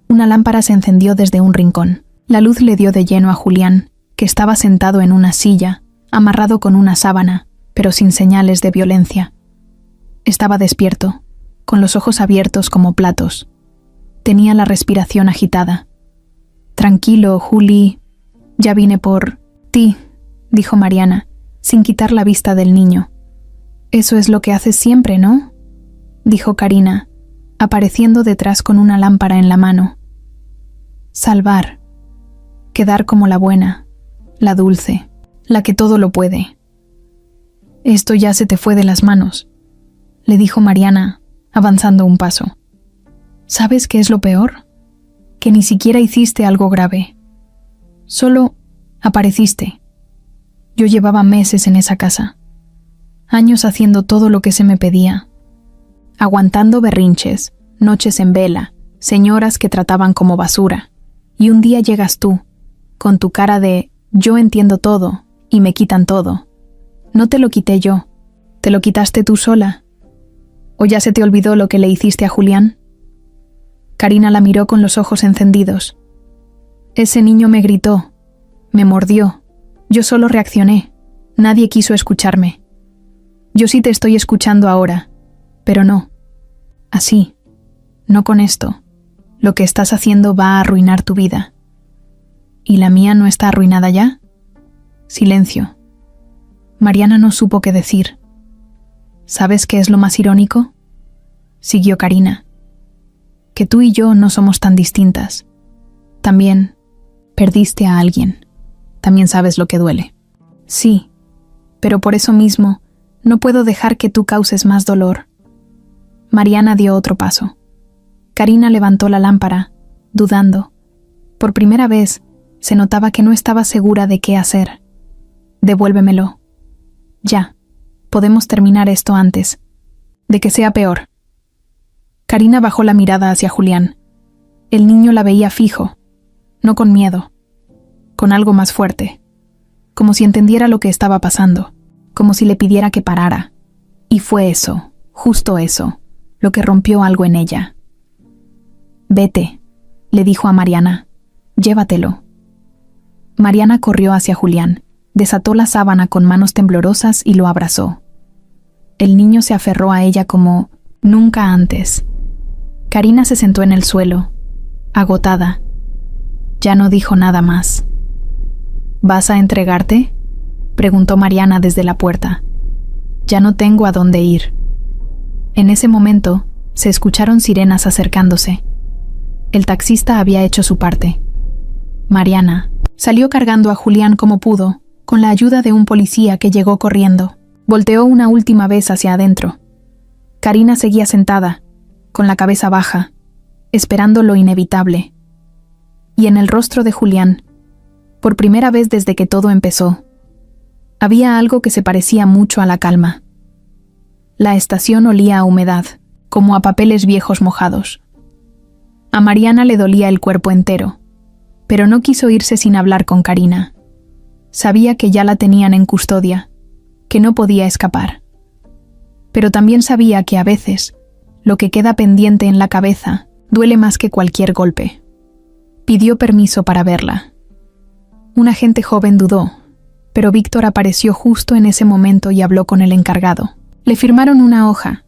Una lámpara se encendió desde un rincón. La luz le dio de lleno a Julián, que estaba sentado en una silla, amarrado con una sábana, pero sin señales de violencia. Estaba despierto, con los ojos abiertos como platos. Tenía la respiración agitada. «Tranquilo, Juli. Ya vine por ti», dijo Mariana, sin quitar la vista del niño. «Eso es lo que haces siempre, ¿no?», dijo Karina, apareciendo detrás con una lámpara en la mano. «Salvar. Quedar como la buena, la dulce, la que todo lo puede». «Esto ya se te fue de las manos», le dijo Mariana, avanzando un paso. «¿Sabes qué es lo peor? Que ni siquiera hiciste algo grave. Solo apareciste. Yo llevaba meses en esa casa. Años haciendo todo lo que se me pedía. Aguantando berrinches, noches en vela, señoras que trataban como basura. Y un día llegas tú, con tu cara de «yo entiendo todo» y me quitan todo. No te lo quité yo, ¿te lo quitaste tú sola? ¿O ya se te olvidó lo que le hiciste a Julián? Karina la miró con los ojos encendidos. Ese niño me gritó, me mordió. Yo solo reaccioné. Nadie quiso escucharme. Yo sí te estoy escuchando ahora, pero no. Así, no con esto. Lo que estás haciendo va a arruinar tu vida. ¿Y la mía no está arruinada ya? Silencio. Mariana no supo qué decir. ¿Sabes qué es lo más irónico? Siguió Karina. Que tú y yo no somos tan distintas. También perdiste a alguien. También sabes lo que duele. Sí, pero por eso mismo no puedo dejar que tú causes más dolor. Mariana dio otro paso. Karina levantó la lámpara, dudando. Por primera vez se notaba que no estaba segura de qué hacer. Devuélvemelo. Ya. Podemos terminar esto antes de que sea peor. Karina bajó la mirada hacia Julián. El niño la veía fijo, no con miedo, con algo más fuerte, como si entendiera lo que estaba pasando, como si le pidiera que parara. Y fue eso, justo eso, lo que rompió algo en ella. Vete, le dijo a Mariana, llévatelo. Mariana corrió hacia Julián, desató la sábana con manos temblorosas y lo abrazó. El niño se aferró a ella como nunca antes. Karina se sentó en el suelo, agotada. Ya no dijo nada más. ¿Vas a entregarte?, preguntó Mariana desde la puerta. Ya no tengo a dónde ir. En ese momento, se escucharon sirenas acercándose. El taxista había hecho su parte. Mariana salió cargando a Julián como pudo, con la ayuda de un policía que llegó corriendo. Volteó una última vez hacia adentro. Karina seguía sentada, con la cabeza baja, esperando lo inevitable. Y en el rostro de Julián, por primera vez desde que todo empezó, había algo que se parecía mucho a la calma. La estación olía a humedad, como a papeles viejos mojados. A Mariana le dolía el cuerpo entero, pero no quiso irse sin hablar con Karina. Sabía que ya la tenían en custodia, que no podía escapar. Pero también sabía que a veces, lo que queda pendiente en la cabeza duele más que cualquier golpe. Pidió permiso para verla. Un agente joven dudó, pero Víctor apareció justo en ese momento y habló con el encargado. Le firmaron una hoja,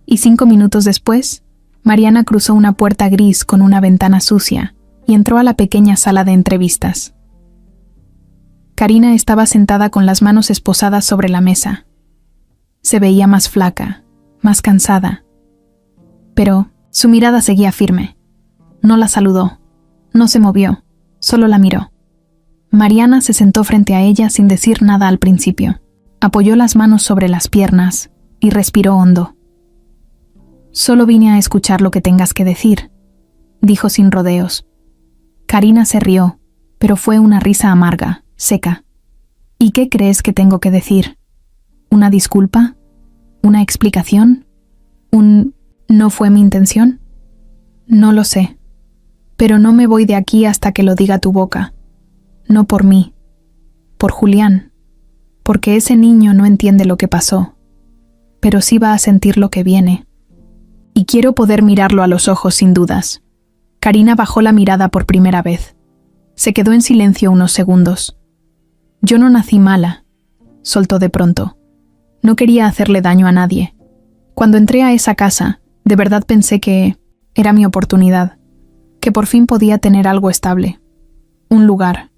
y 5 minutos después, Mariana cruzó una puerta gris con una ventana sucia y entró a la pequeña sala de entrevistas. Karina estaba sentada con las manos esposadas sobre la mesa. Se veía más flaca, más cansada. Pero su mirada seguía firme. No la saludó, no se movió, solo la miró. Mariana se sentó frente a ella sin decir nada al principio. Apoyó las manos sobre las piernas y respiró hondo. «Solo vine a escuchar lo que tengas que decir», dijo sin rodeos. Karina se rió, pero fue una risa amarga, seca. «¿Y qué crees que tengo que decir? ¿Una disculpa? ¿Una explicación? ¿Un no fue mi intención? No lo sé, pero no me voy de aquí hasta que lo diga tu boca. No por mí, por Julián, porque ese niño no entiende lo que pasó, pero sí va a sentir lo que viene. Y quiero poder mirarlo a los ojos sin dudas». Karina bajó la mirada por primera vez. Se quedó en silencio unos segundos. «Yo no nací mala», soltó de pronto. «No quería hacerle daño a nadie. Cuando entré a esa casa, de verdad pensé que era mi oportunidad, que por fin podía tener algo estable, un lugar,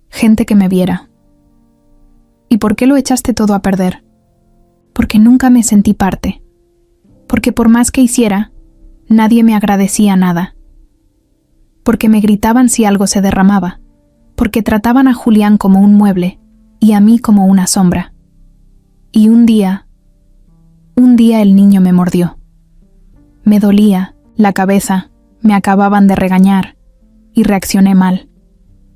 gente que me viera». «¿Y por qué lo echaste todo a perder?» «Porque nunca me sentí parte. Porque por más que hiciera, nadie me agradecía nada. Porque me gritaban si algo se derramaba. Porque trataban a Julián como un mueble y a mí como una sombra. Y un día el niño me mordió. Me dolía la cabeza, me acababan de regañar y reaccioné mal.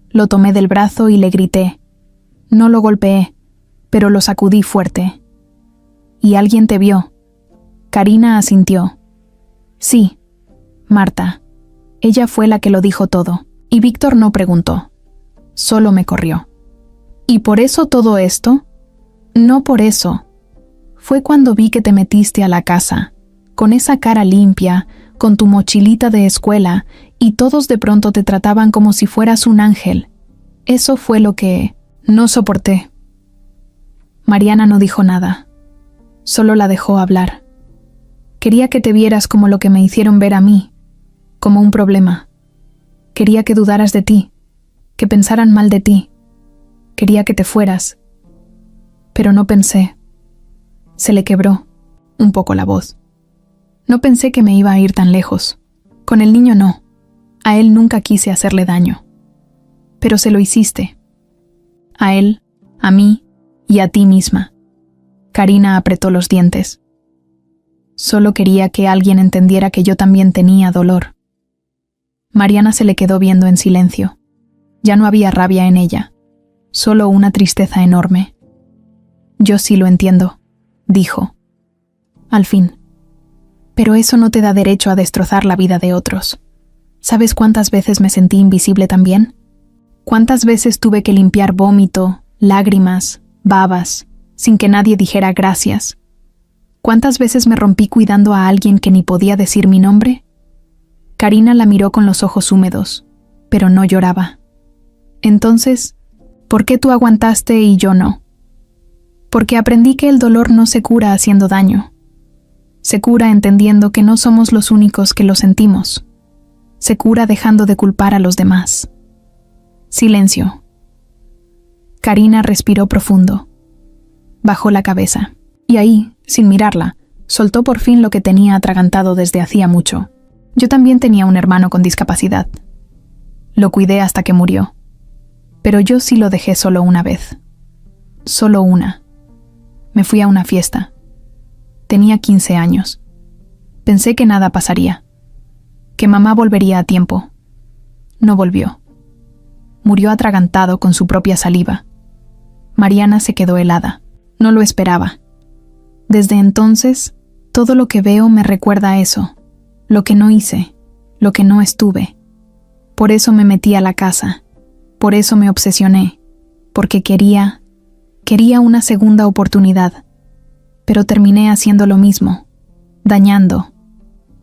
Lo tomé del brazo y le grité. No lo golpeé, pero lo sacudí fuerte. ¿Y alguien te vio? Karina asintió. Sí, Marta. Ella fue la que lo dijo todo, y Víctor no preguntó. Solo me corrió. ¿Y por eso todo esto? No por eso. Fue cuando vi que te metiste a la casa, con esa cara limpia, con tu mochilita de escuela, y todos de pronto te trataban como si fueras un ángel. Eso fue lo que no soporté. Mariana no dijo nada. Solo la dejó hablar. Quería que te vieras como lo que me hicieron ver a mí, como un problema. Quería que dudaras de ti, que pensaran mal de ti. Quería que te fueras. Pero no pensé. Se le quebró un poco la voz. No pensé que me iba a ir tan lejos. Con el niño no. A él nunca quise hacerle daño. Pero se lo hiciste. A él, a mí y a ti misma. Karina apretó los dientes. Solo quería que alguien entendiera que yo también tenía dolor. Mariana se le quedó viendo en silencio. Ya no había rabia en ella, solo una tristeza enorme. Yo sí lo entiendo, dijo. Al fin. Pero eso no te da derecho a destrozar la vida de otros. ¿Sabes cuántas veces me sentí invisible también? ¿Cuántas veces tuve que limpiar vómito, lágrimas, babas, sin que nadie dijera gracias? ¿Cuántas veces me rompí cuidando a alguien que ni podía decir mi nombre? Karina la miró con los ojos húmedos, pero no lloraba. Entonces, ¿por qué tú aguantaste y yo no? Porque aprendí que el dolor no se cura haciendo daño. Se cura entendiendo que no somos los únicos que lo sentimos. Se cura dejando de culpar a los demás. Silencio. Karina respiró profundo. Bajó la cabeza, y ahí, sin mirarla, soltó por fin lo que tenía atragantado desde hacía mucho. Yo también tenía un hermano con discapacidad. Lo cuidé hasta que murió. Pero yo sí lo dejé solo una vez. Solo una. Me fui a una fiesta. Tenía 15 años. Pensé que nada pasaría. Que mamá volvería a tiempo. No volvió. Murió atragantado con su propia saliva. Mariana se quedó helada. No lo esperaba. Desde entonces, todo lo que veo me recuerda a eso. Lo que no hice, lo que no estuve. Por eso me metí a la casa. Por eso me obsesioné. Porque quería una segunda oportunidad. Pero terminé haciendo lo mismo. Dañando.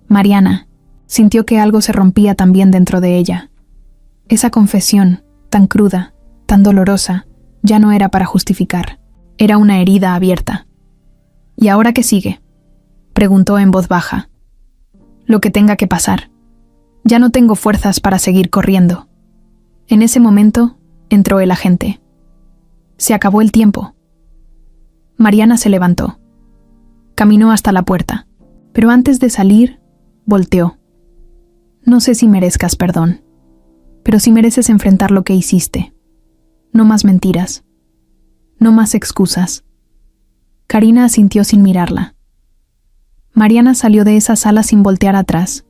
Mariana sintió que algo se rompía también dentro de ella. Esa confesión, tan cruda, tan dolorosa, ya no era para justificar. Era una herida abierta. ¿Y ahora qué sigue?, preguntó en voz baja. Lo que tenga que pasar. Ya no tengo fuerzas para seguir corriendo. En ese momento entró el agente. Se acabó el tiempo. Mariana se levantó. Caminó hasta la puerta, pero antes de salir, volteó. No sé si merezcas perdón, pero si mereces enfrentar lo que hiciste. No más mentiras. No más excusas. Karina asintió sin mirarla. Mariana salió de esa sala sin voltear atrás.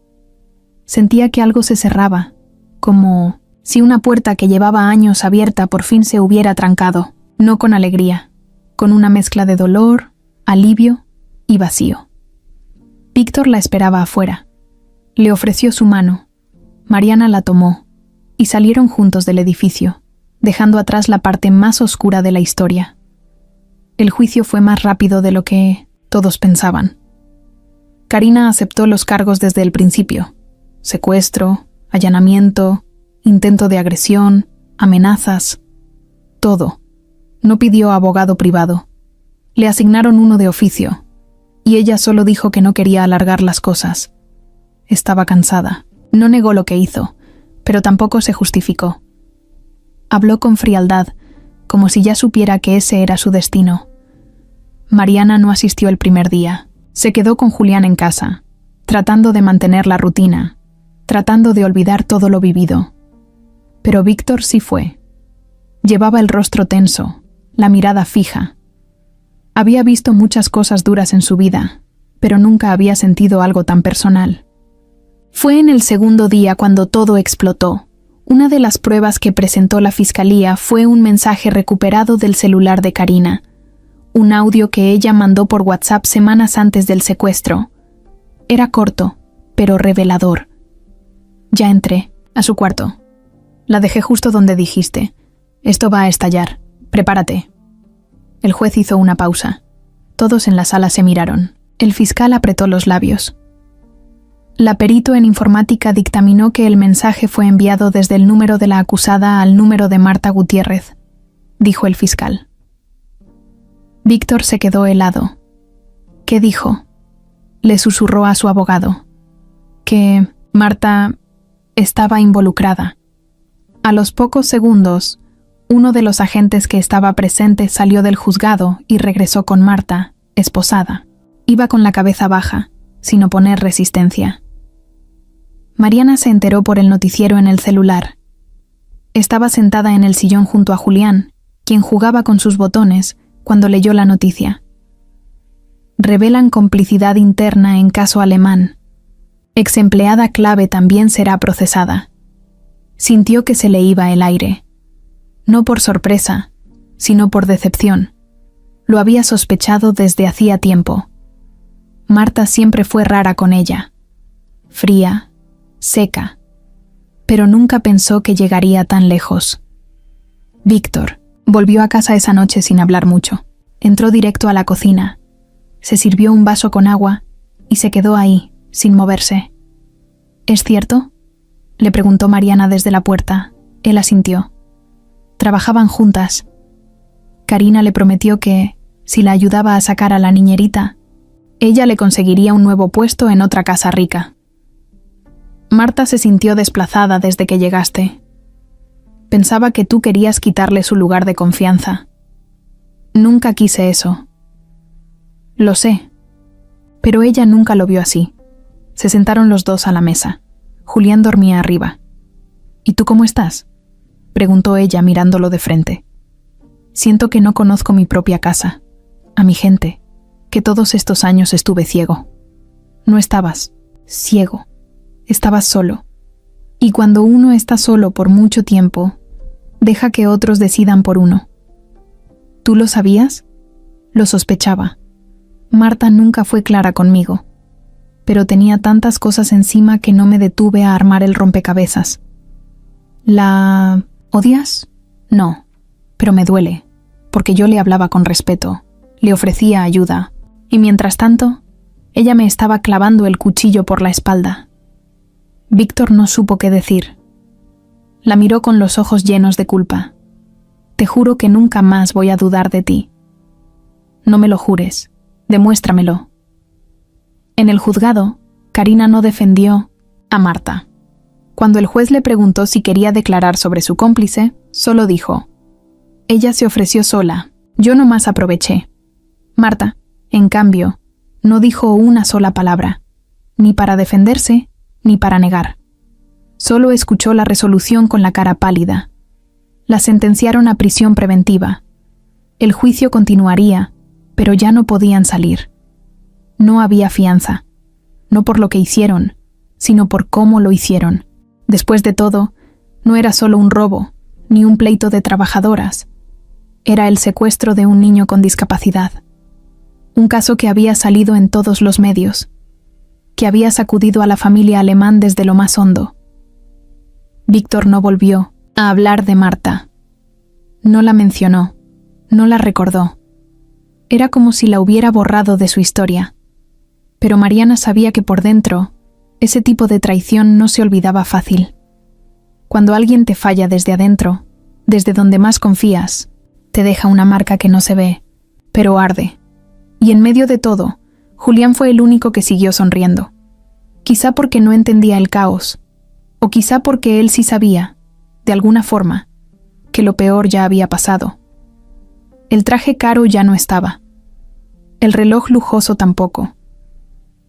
Sentía que algo se cerraba, como si una puerta que llevaba años abierta por fin se hubiera trancado, no con alegría, con una mezcla de dolor, alivio y vacío. Víctor la esperaba afuera. Le ofreció su mano. Mariana la tomó, y salieron juntos del edificio, dejando atrás la parte más oscura de la historia. El juicio fue más rápido de lo que todos pensaban. Karina aceptó los cargos desde el principio: secuestro, allanamiento, intento de agresión, amenazas, todo. No pidió abogado privado. Le asignaron uno de oficio, y ella solo dijo que no quería alargar las cosas. Estaba cansada. No negó lo que hizo, pero tampoco se justificó. Habló con frialdad, como si ya supiera que ese era su destino. Mariana no asistió el primer día. Se quedó con Julián en casa, tratando de mantener la rutina, tratando de olvidar todo lo vivido. Pero Víctor sí fue. Llevaba el rostro tenso, la mirada fija. Había visto muchas cosas duras en su vida, pero nunca había sentido algo tan personal. Fue en el segundo día cuando todo explotó. Una de las pruebas que presentó la fiscalía fue un mensaje recuperado del celular de Karina. un audio que ella mandó por WhatsApp semanas antes del secuestro. Era corto, pero revelador. Ya entré, a su cuarto. La dejé justo donde dijiste. Esto va a estallar. Prepárate. El juez hizo una pausa. Todos en la sala se miraron. El fiscal apretó los labios. La perito en informática dictaminó que el mensaje fue enviado desde el número de la acusada al número de Marta Gutiérrez, dijo el fiscal. Víctor se quedó helado. ¿Qué dijo? Le susurró a su abogado. Que Marta estaba involucrada. A los pocos segundos, uno de los agentes que estaba presente salió del juzgado y regresó con Marta, esposada. Iba con la cabeza baja, sin oponer resistencia. Mariana se enteró por el noticiero en el celular. Estaba sentada en el sillón junto a Julián, quien jugaba con sus botones, cuando leyó la noticia. Revelan complicidad interna en caso Alemán. Exempleada clave también será procesada. Sintió que se le iba el aire. No por sorpresa, sino por decepción. Lo había sospechado desde hacía tiempo. Marta siempre fue rara con ella. Fría, seca. Pero nunca pensó que llegaría tan lejos. Víctor volvió a casa esa noche sin hablar mucho. Entró directo a la cocina. Se sirvió un vaso con agua y se quedó ahí, sin moverse. ¿Es cierto?, le preguntó Mariana desde la puerta. Él asintió. Trabajaban juntas. Karina le prometió que, si la ayudaba a sacar a la niñerita, ella le conseguiría un nuevo puesto en otra casa rica. Marta se sintió desplazada desde que llegaste. Pensaba que tú querías quitarle su lugar de confianza. Nunca quise eso. Lo sé. Pero ella nunca lo vio así. Se sentaron los dos a la mesa. Julián dormía arriba. ¿Y tú cómo estás?, preguntó ella mirándolo de frente. Siento que no conozco mi propia casa, a mi gente, que todos estos años estuve ciego. No estabas ciego, estabas solo. Y cuando uno está solo por mucho tiempo, deja que otros decidan por uno. ¿Tú lo sabías? Lo sospechaba. Marta nunca fue clara conmigo, pero tenía tantas cosas encima que no me detuve a armar el rompecabezas. ¿La odias? No, pero me duele, porque yo le hablaba con respeto, le ofrecía ayuda, y mientras tanto, ella me estaba clavando el cuchillo por la espalda. Víctor no supo qué decir. La miró con los ojos llenos de culpa. Te juro que nunca más voy a dudar de ti. No me lo jures, demuéstramelo. En el juzgado, Karina no defendió a Marta. Cuando el juez le preguntó si quería declarar sobre su cómplice, solo dijo: ella se ofreció sola, yo nomás aproveché. Marta, en cambio, no dijo una sola palabra, ni para defenderse, ni para negar. Solo escuchó la resolución con la cara pálida. La sentenciaron a prisión preventiva. El juicio continuaría, pero ya no podían salir. No había fianza, no por lo que hicieron, sino por cómo lo hicieron. Después de todo, no era solo un robo, ni un pleito de trabajadoras. Era el secuestro de un niño con discapacidad. Un caso que había salido en todos los medios, que había sacudido a la familia Alemán desde lo más hondo. Víctor no volvió a hablar de Marta. No la mencionó, no la recordó. Era como si la hubiera borrado de su historia. Pero Mariana sabía que por dentro, ese tipo de traición no se olvidaba fácil. Cuando alguien te falla desde adentro, desde donde más confías, te deja una marca que no se ve, pero arde. Y en medio de todo, Julián fue el único que siguió sonriendo. Quizá porque no entendía el caos, o quizá porque él sí sabía, de alguna forma, que lo peor ya había pasado. El traje caro ya no estaba. El reloj lujoso tampoco.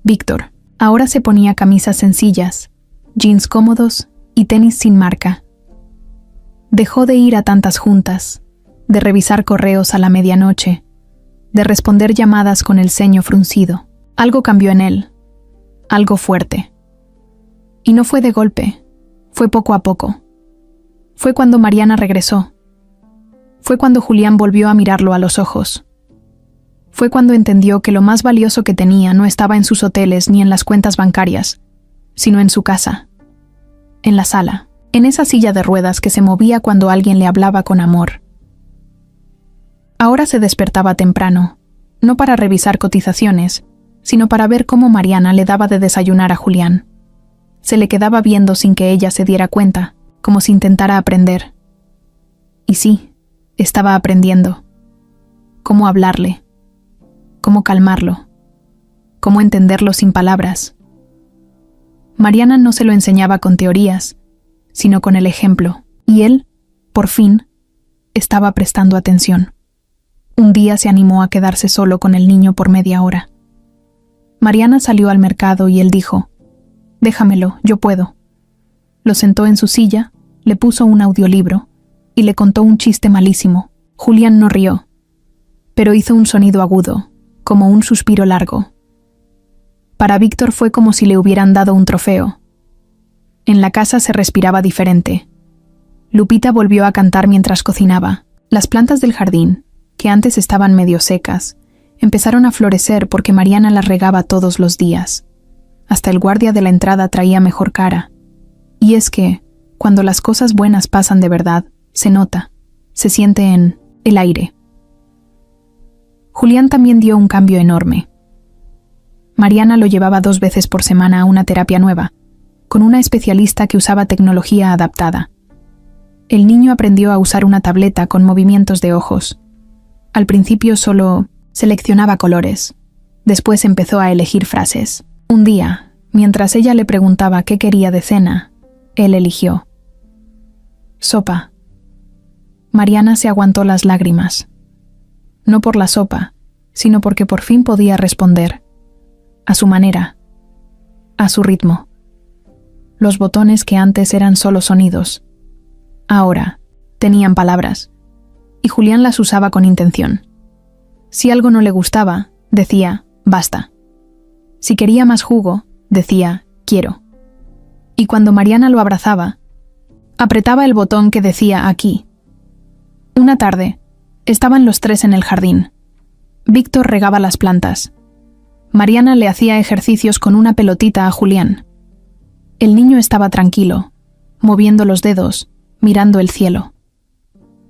Víctor ahora se ponía camisas sencillas, jeans cómodos y tenis sin marca. Dejó de ir a tantas juntas, de revisar correos a la medianoche, de responder llamadas con el ceño fruncido. Algo cambió en él, algo fuerte. Y no fue de golpe, fue poco a poco. Fue cuando Mariana regresó. Fue cuando Julián volvió a mirarlo a los ojos. Fue cuando entendió que lo más valioso que tenía no estaba en sus hoteles ni en las cuentas bancarias, sino en su casa, en la sala, en esa silla de ruedas que se movía cuando alguien le hablaba con amor. Ahora se despertaba temprano, no para revisar cotizaciones, sino para ver cómo Mariana le daba de desayunar a Julián. Se le quedaba viendo sin que ella se diera cuenta, como si intentara aprender. Y sí, estaba aprendiendo. Cómo hablarle, cómo calmarlo, cómo entenderlo sin palabras. Mariana no se lo enseñaba con teorías, sino con el ejemplo, y él, por fin, estaba prestando atención. Un día se animó a quedarse solo con el niño por media hora. Mariana salió al mercado y él dijo: «Déjamelo, yo puedo». Lo sentó en su silla, le puso un audiolibro y le contó un chiste malísimo. Julián no rió, pero hizo un sonido agudo, como un suspiro largo. Para Víctor fue como si le hubieran dado un trofeo. En la casa se respiraba diferente. Lupita volvió a cantar mientras cocinaba. Las plantas del jardín, que antes estaban medio secas, empezaron a florecer porque Mariana las regaba todos los días. Hasta el guardia de la entrada traía mejor cara. Y es que, cuando las cosas buenas pasan de verdad, se nota, se siente en el aire. Julián también dio un cambio enorme. Mariana lo llevaba 2 veces por semana a una terapia nueva, con una especialista que usaba tecnología adaptada. El niño aprendió a usar una tableta con movimientos de ojos. Al principio solo seleccionaba colores. Después empezó a elegir frases. Un día, mientras ella le preguntaba qué quería de cena, él eligió: sopa. Mariana se aguantó las lágrimas. No por la sopa, sino porque por fin podía responder. A su manera. A su ritmo. Los botones que antes eran solo sonidos, ahora tenían palabras. Y Julián las usaba con intención. Si algo no le gustaba, decía, basta. Si quería más jugo, decía, quiero. Y cuando Mariana lo abrazaba, apretaba el botón que decía aquí. Una tarde, estaban los 3 en el jardín. Víctor regaba las plantas. Mariana le hacía ejercicios con una pelotita a Julián. El niño estaba tranquilo, moviendo los dedos, mirando el cielo.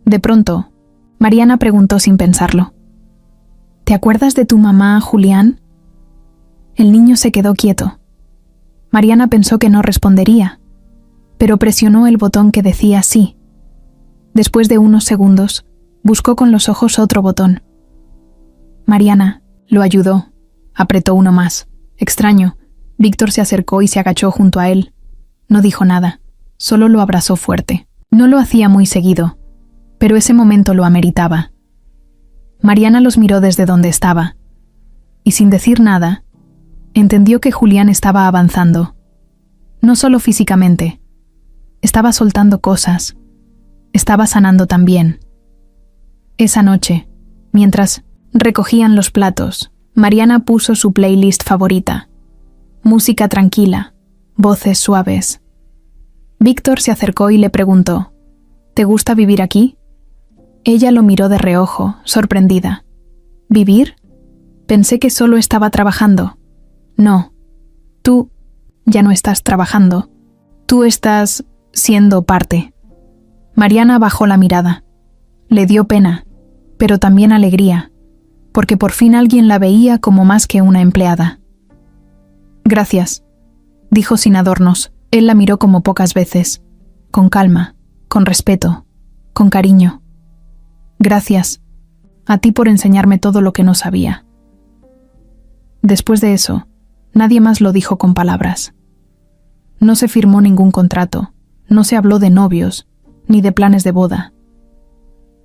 De pronto, Mariana preguntó sin pensarlo: ¿te acuerdas de tu mamá, Julián? El niño se quedó quieto. Mariana pensó que no respondería, pero presionó el botón que decía sí. Después de unos segundos, buscó con los ojos otro botón. Mariana lo ayudó, apretó uno más. Extraño, Víctor se acercó y se agachó junto a él. No dijo nada, solo lo abrazó fuerte. No lo hacía muy seguido, pero ese momento lo ameritaba. Mariana los miró desde donde estaba, y sin decir nada, entendió que Julián estaba avanzando. No solo físicamente, estaba soltando cosas, estaba sanando también. Esa noche, mientras recogían los platos, Mariana puso su playlist favorita. Música tranquila, voces suaves. Víctor se acercó y le preguntó: ¿te gusta vivir aquí? Ella lo miró de reojo, sorprendida. ¿Vivir? Pensé que solo estaba trabajando. No, tú ya no estás trabajando. Tú estás siendo parte. Mariana bajó la mirada. Le dio pena, pero también alegría, porque por fin alguien la veía como más que una empleada. Gracias, dijo sin adornos. Él la miró como pocas veces, con calma, con respeto, con cariño. Gracias, a ti por enseñarme todo lo que no sabía. Después de eso, nadie más lo dijo con palabras. No se firmó ningún contrato, no se habló de novios, ni de planes de boda.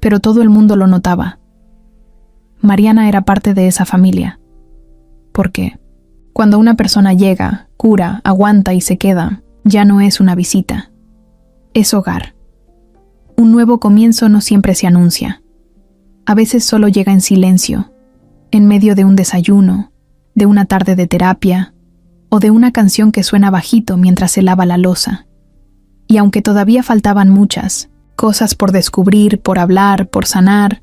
Pero todo el mundo lo notaba. Mariana era parte de esa familia. Porque cuando una persona llega, cura, aguanta y se queda, ya no es una visita. Es hogar. Un nuevo comienzo no siempre se anuncia. A veces solo llega en silencio, en medio de un desayuno, de una tarde de terapia, o de una canción que suena bajito mientras se lava la loza. Y aunque todavía faltaban muchas, cosas por descubrir, por hablar, por sanar,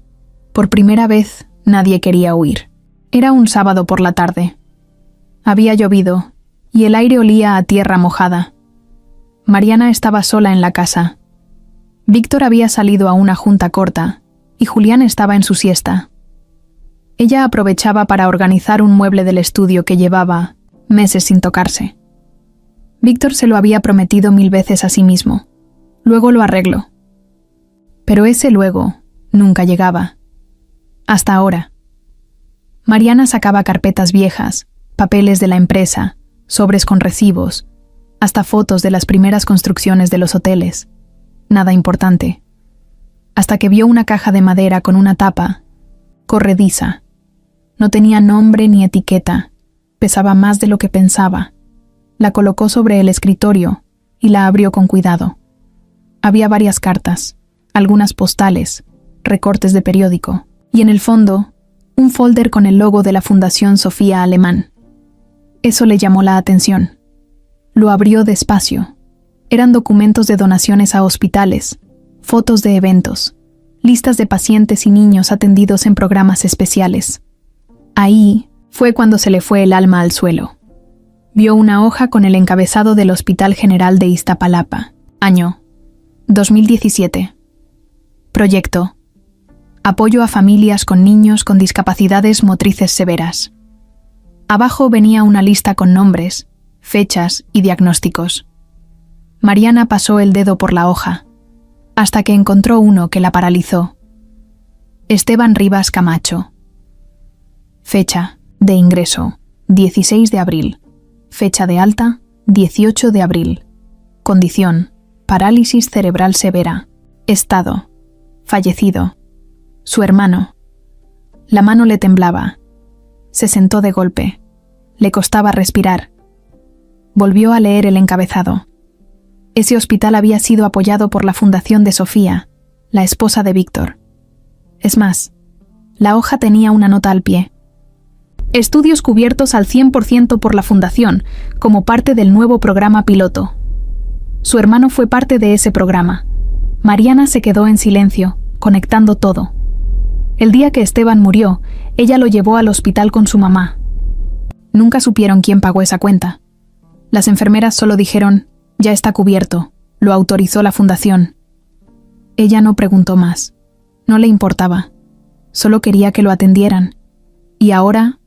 por primera vez nadie quería huir. Era un sábado por la tarde. Había llovido, y el aire olía a tierra mojada. Mariana estaba sola en la casa. Víctor había salido a una junta corta, y Julián estaba en su siesta. Ella aprovechaba para organizar un mueble del estudio que llevaba meses sin tocarse. Víctor se lo había prometido 1000 veces a sí mismo. Luego lo arreglo. Pero ese luego nunca llegaba. Hasta ahora. Mariana sacaba carpetas viejas, papeles de la empresa, sobres con recibos, hasta fotos de las primeras construcciones de los hoteles. Nada importante. Hasta que vio una caja de madera con una tapa corrediza. No tenía nombre ni etiqueta. Pesaba más de lo que pensaba. La colocó sobre el escritorio y la abrió con cuidado. Había varias cartas, algunas postales, recortes de periódico, y en el fondo, un folder con el logo de la Fundación Sofía Alemán. Eso le llamó la atención. Lo abrió despacio. Eran documentos de donaciones a hospitales, fotos de eventos, listas de pacientes y niños atendidos en programas especiales. Ahí fue cuando se le fue el alma al suelo. Vio una hoja con el encabezado del Hospital General de Iztapalapa. Año 2017. Proyecto: apoyo a familias con niños con discapacidades motrices severas. Abajo venía una lista con nombres, fechas y diagnósticos. Mariana pasó el dedo por la hoja, hasta que encontró uno que la paralizó. Esteban Rivas Camacho. Fecha de ingreso: 16 de abril. Fecha de alta: 18 de abril. Condición: parálisis cerebral severa. Estado: fallecido. Su hermano. La mano le temblaba. Se sentó de golpe. Le costaba respirar. Volvió a leer el encabezado. Ese hospital había sido apoyado por la Fundación de Sofía, la esposa de Víctor. Es más, la hoja tenía una nota al pie. Estudios cubiertos al 100% por la Fundación, como parte del nuevo programa piloto. Su hermano fue parte de ese programa. Mariana se quedó en silencio, conectando todo. El día que Esteban murió, ella lo llevó al hospital con su mamá. Nunca supieron quién pagó esa cuenta. Las enfermeras solo dijeron: ya está cubierto, lo autorizó la Fundación. Ella no preguntó más. No le importaba. Solo quería que lo atendieran. Y ahora,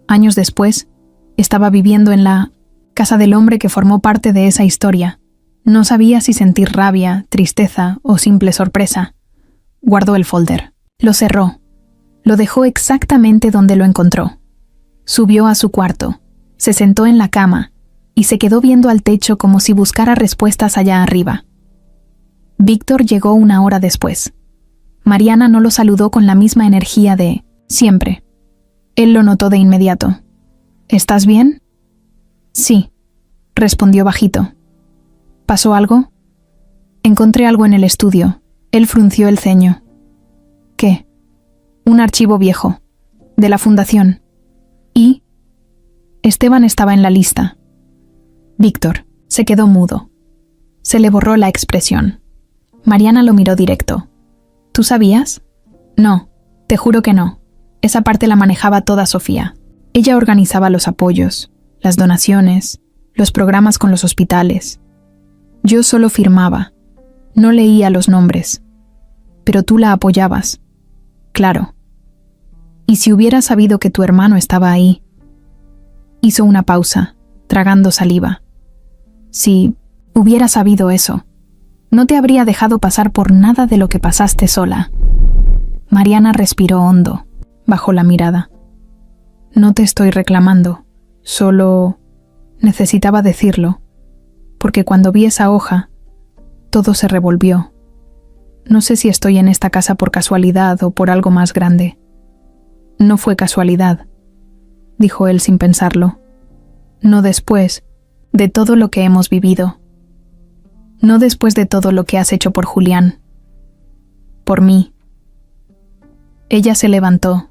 años después, estaba viviendo en la casa del hombre que formó parte de esa historia. No sabía si sentir rabia, tristeza o simple sorpresa. Guardó el folder. Lo cerró. Lo dejó exactamente donde lo encontró. Subió a su cuarto, se sentó en la cama y se quedó viendo al techo como si buscara respuestas allá arriba. Víctor llegó 1 hora después. Mariana no lo saludó con la misma energía de siempre. Él lo notó de inmediato. ¿Estás bien? Sí, respondió bajito. ¿Pasó algo? Encontré algo en el estudio. Él frunció el ceño. ¿Qué? Un archivo viejo, de la Fundación. ¿Y? Esteban estaba en la lista. Víctor se quedó mudo. Se le borró la expresión. Mariana lo miró directo. ¿Tú sabías? No, te juro que no. Esa parte la manejaba toda Sofía. Ella organizaba los apoyos, las donaciones, los programas con los hospitales. Yo solo firmaba. No leía los nombres. Pero tú la apoyabas. Claro. ¿Y si hubiera sabido que tu hermano estaba ahí? Hizo una pausa, tragando saliva. Si hubiera sabido eso, no te habría dejado pasar por nada de lo que pasaste sola. Mariana respiró hondo, bajó la mirada. No te estoy reclamando, solo necesitaba decirlo, porque cuando vi esa hoja, todo se revolvió. No sé si estoy en esta casa por casualidad o por algo más grande. No fue casualidad, dijo él sin pensarlo. No después de todo lo que hemos vivido. No después de todo lo que has hecho por Julián. Por mí. Ella se levantó.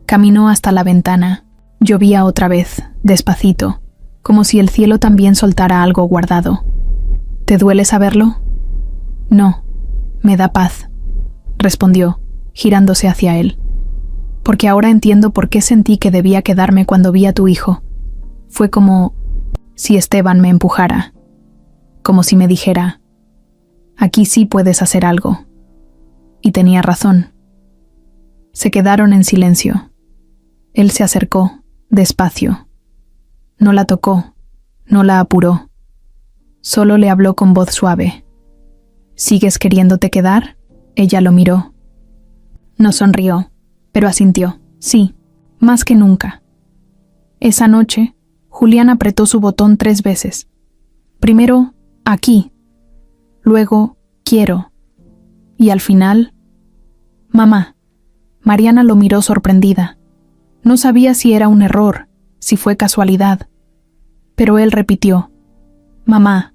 Caminó hasta la ventana. Llovía otra vez, despacito, como si el cielo también soltara algo guardado. ¿Te duele saberlo? No, me da paz, respondió, girándose hacia él. porque ahora entiendo por qué sentí que debía quedarme cuando vi a tu hijo. Fue como si Esteban me empujara, como si me dijera, aquí sí puedes hacer algo. Y tenía razón. Se quedaron en silencio. Él se acercó, despacio. No la tocó, no la apuró. Solo le habló con voz suave. ¿Sigues queriéndote quedar? Ella lo miró. No sonrió, pero asintió. Sí, más que nunca. Esa noche, Julián apretó su botón 3 veces. Primero, aquí. Luego, quiero. Y al final, mamá. Mariana lo miró sorprendida. No sabía si era un error, si fue casualidad. Pero él repitió, mamá.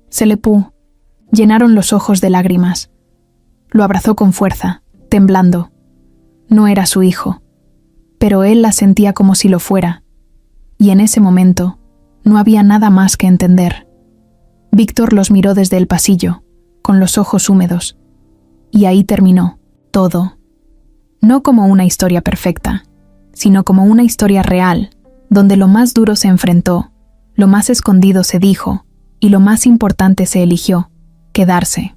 Selepú. Llenaron los ojos de lágrimas. Lo abrazó con fuerza, temblando. No era su hijo, pero él la sentía como si lo fuera. Y en ese momento, no había nada más que entender. Víctor los miró desde el pasillo, con los ojos húmedos. Y ahí terminó, todo. No como una historia perfecta, sino como una historia real, donde lo más duro se enfrentó, lo más escondido se dijo, y lo más importante se eligió, quedarse.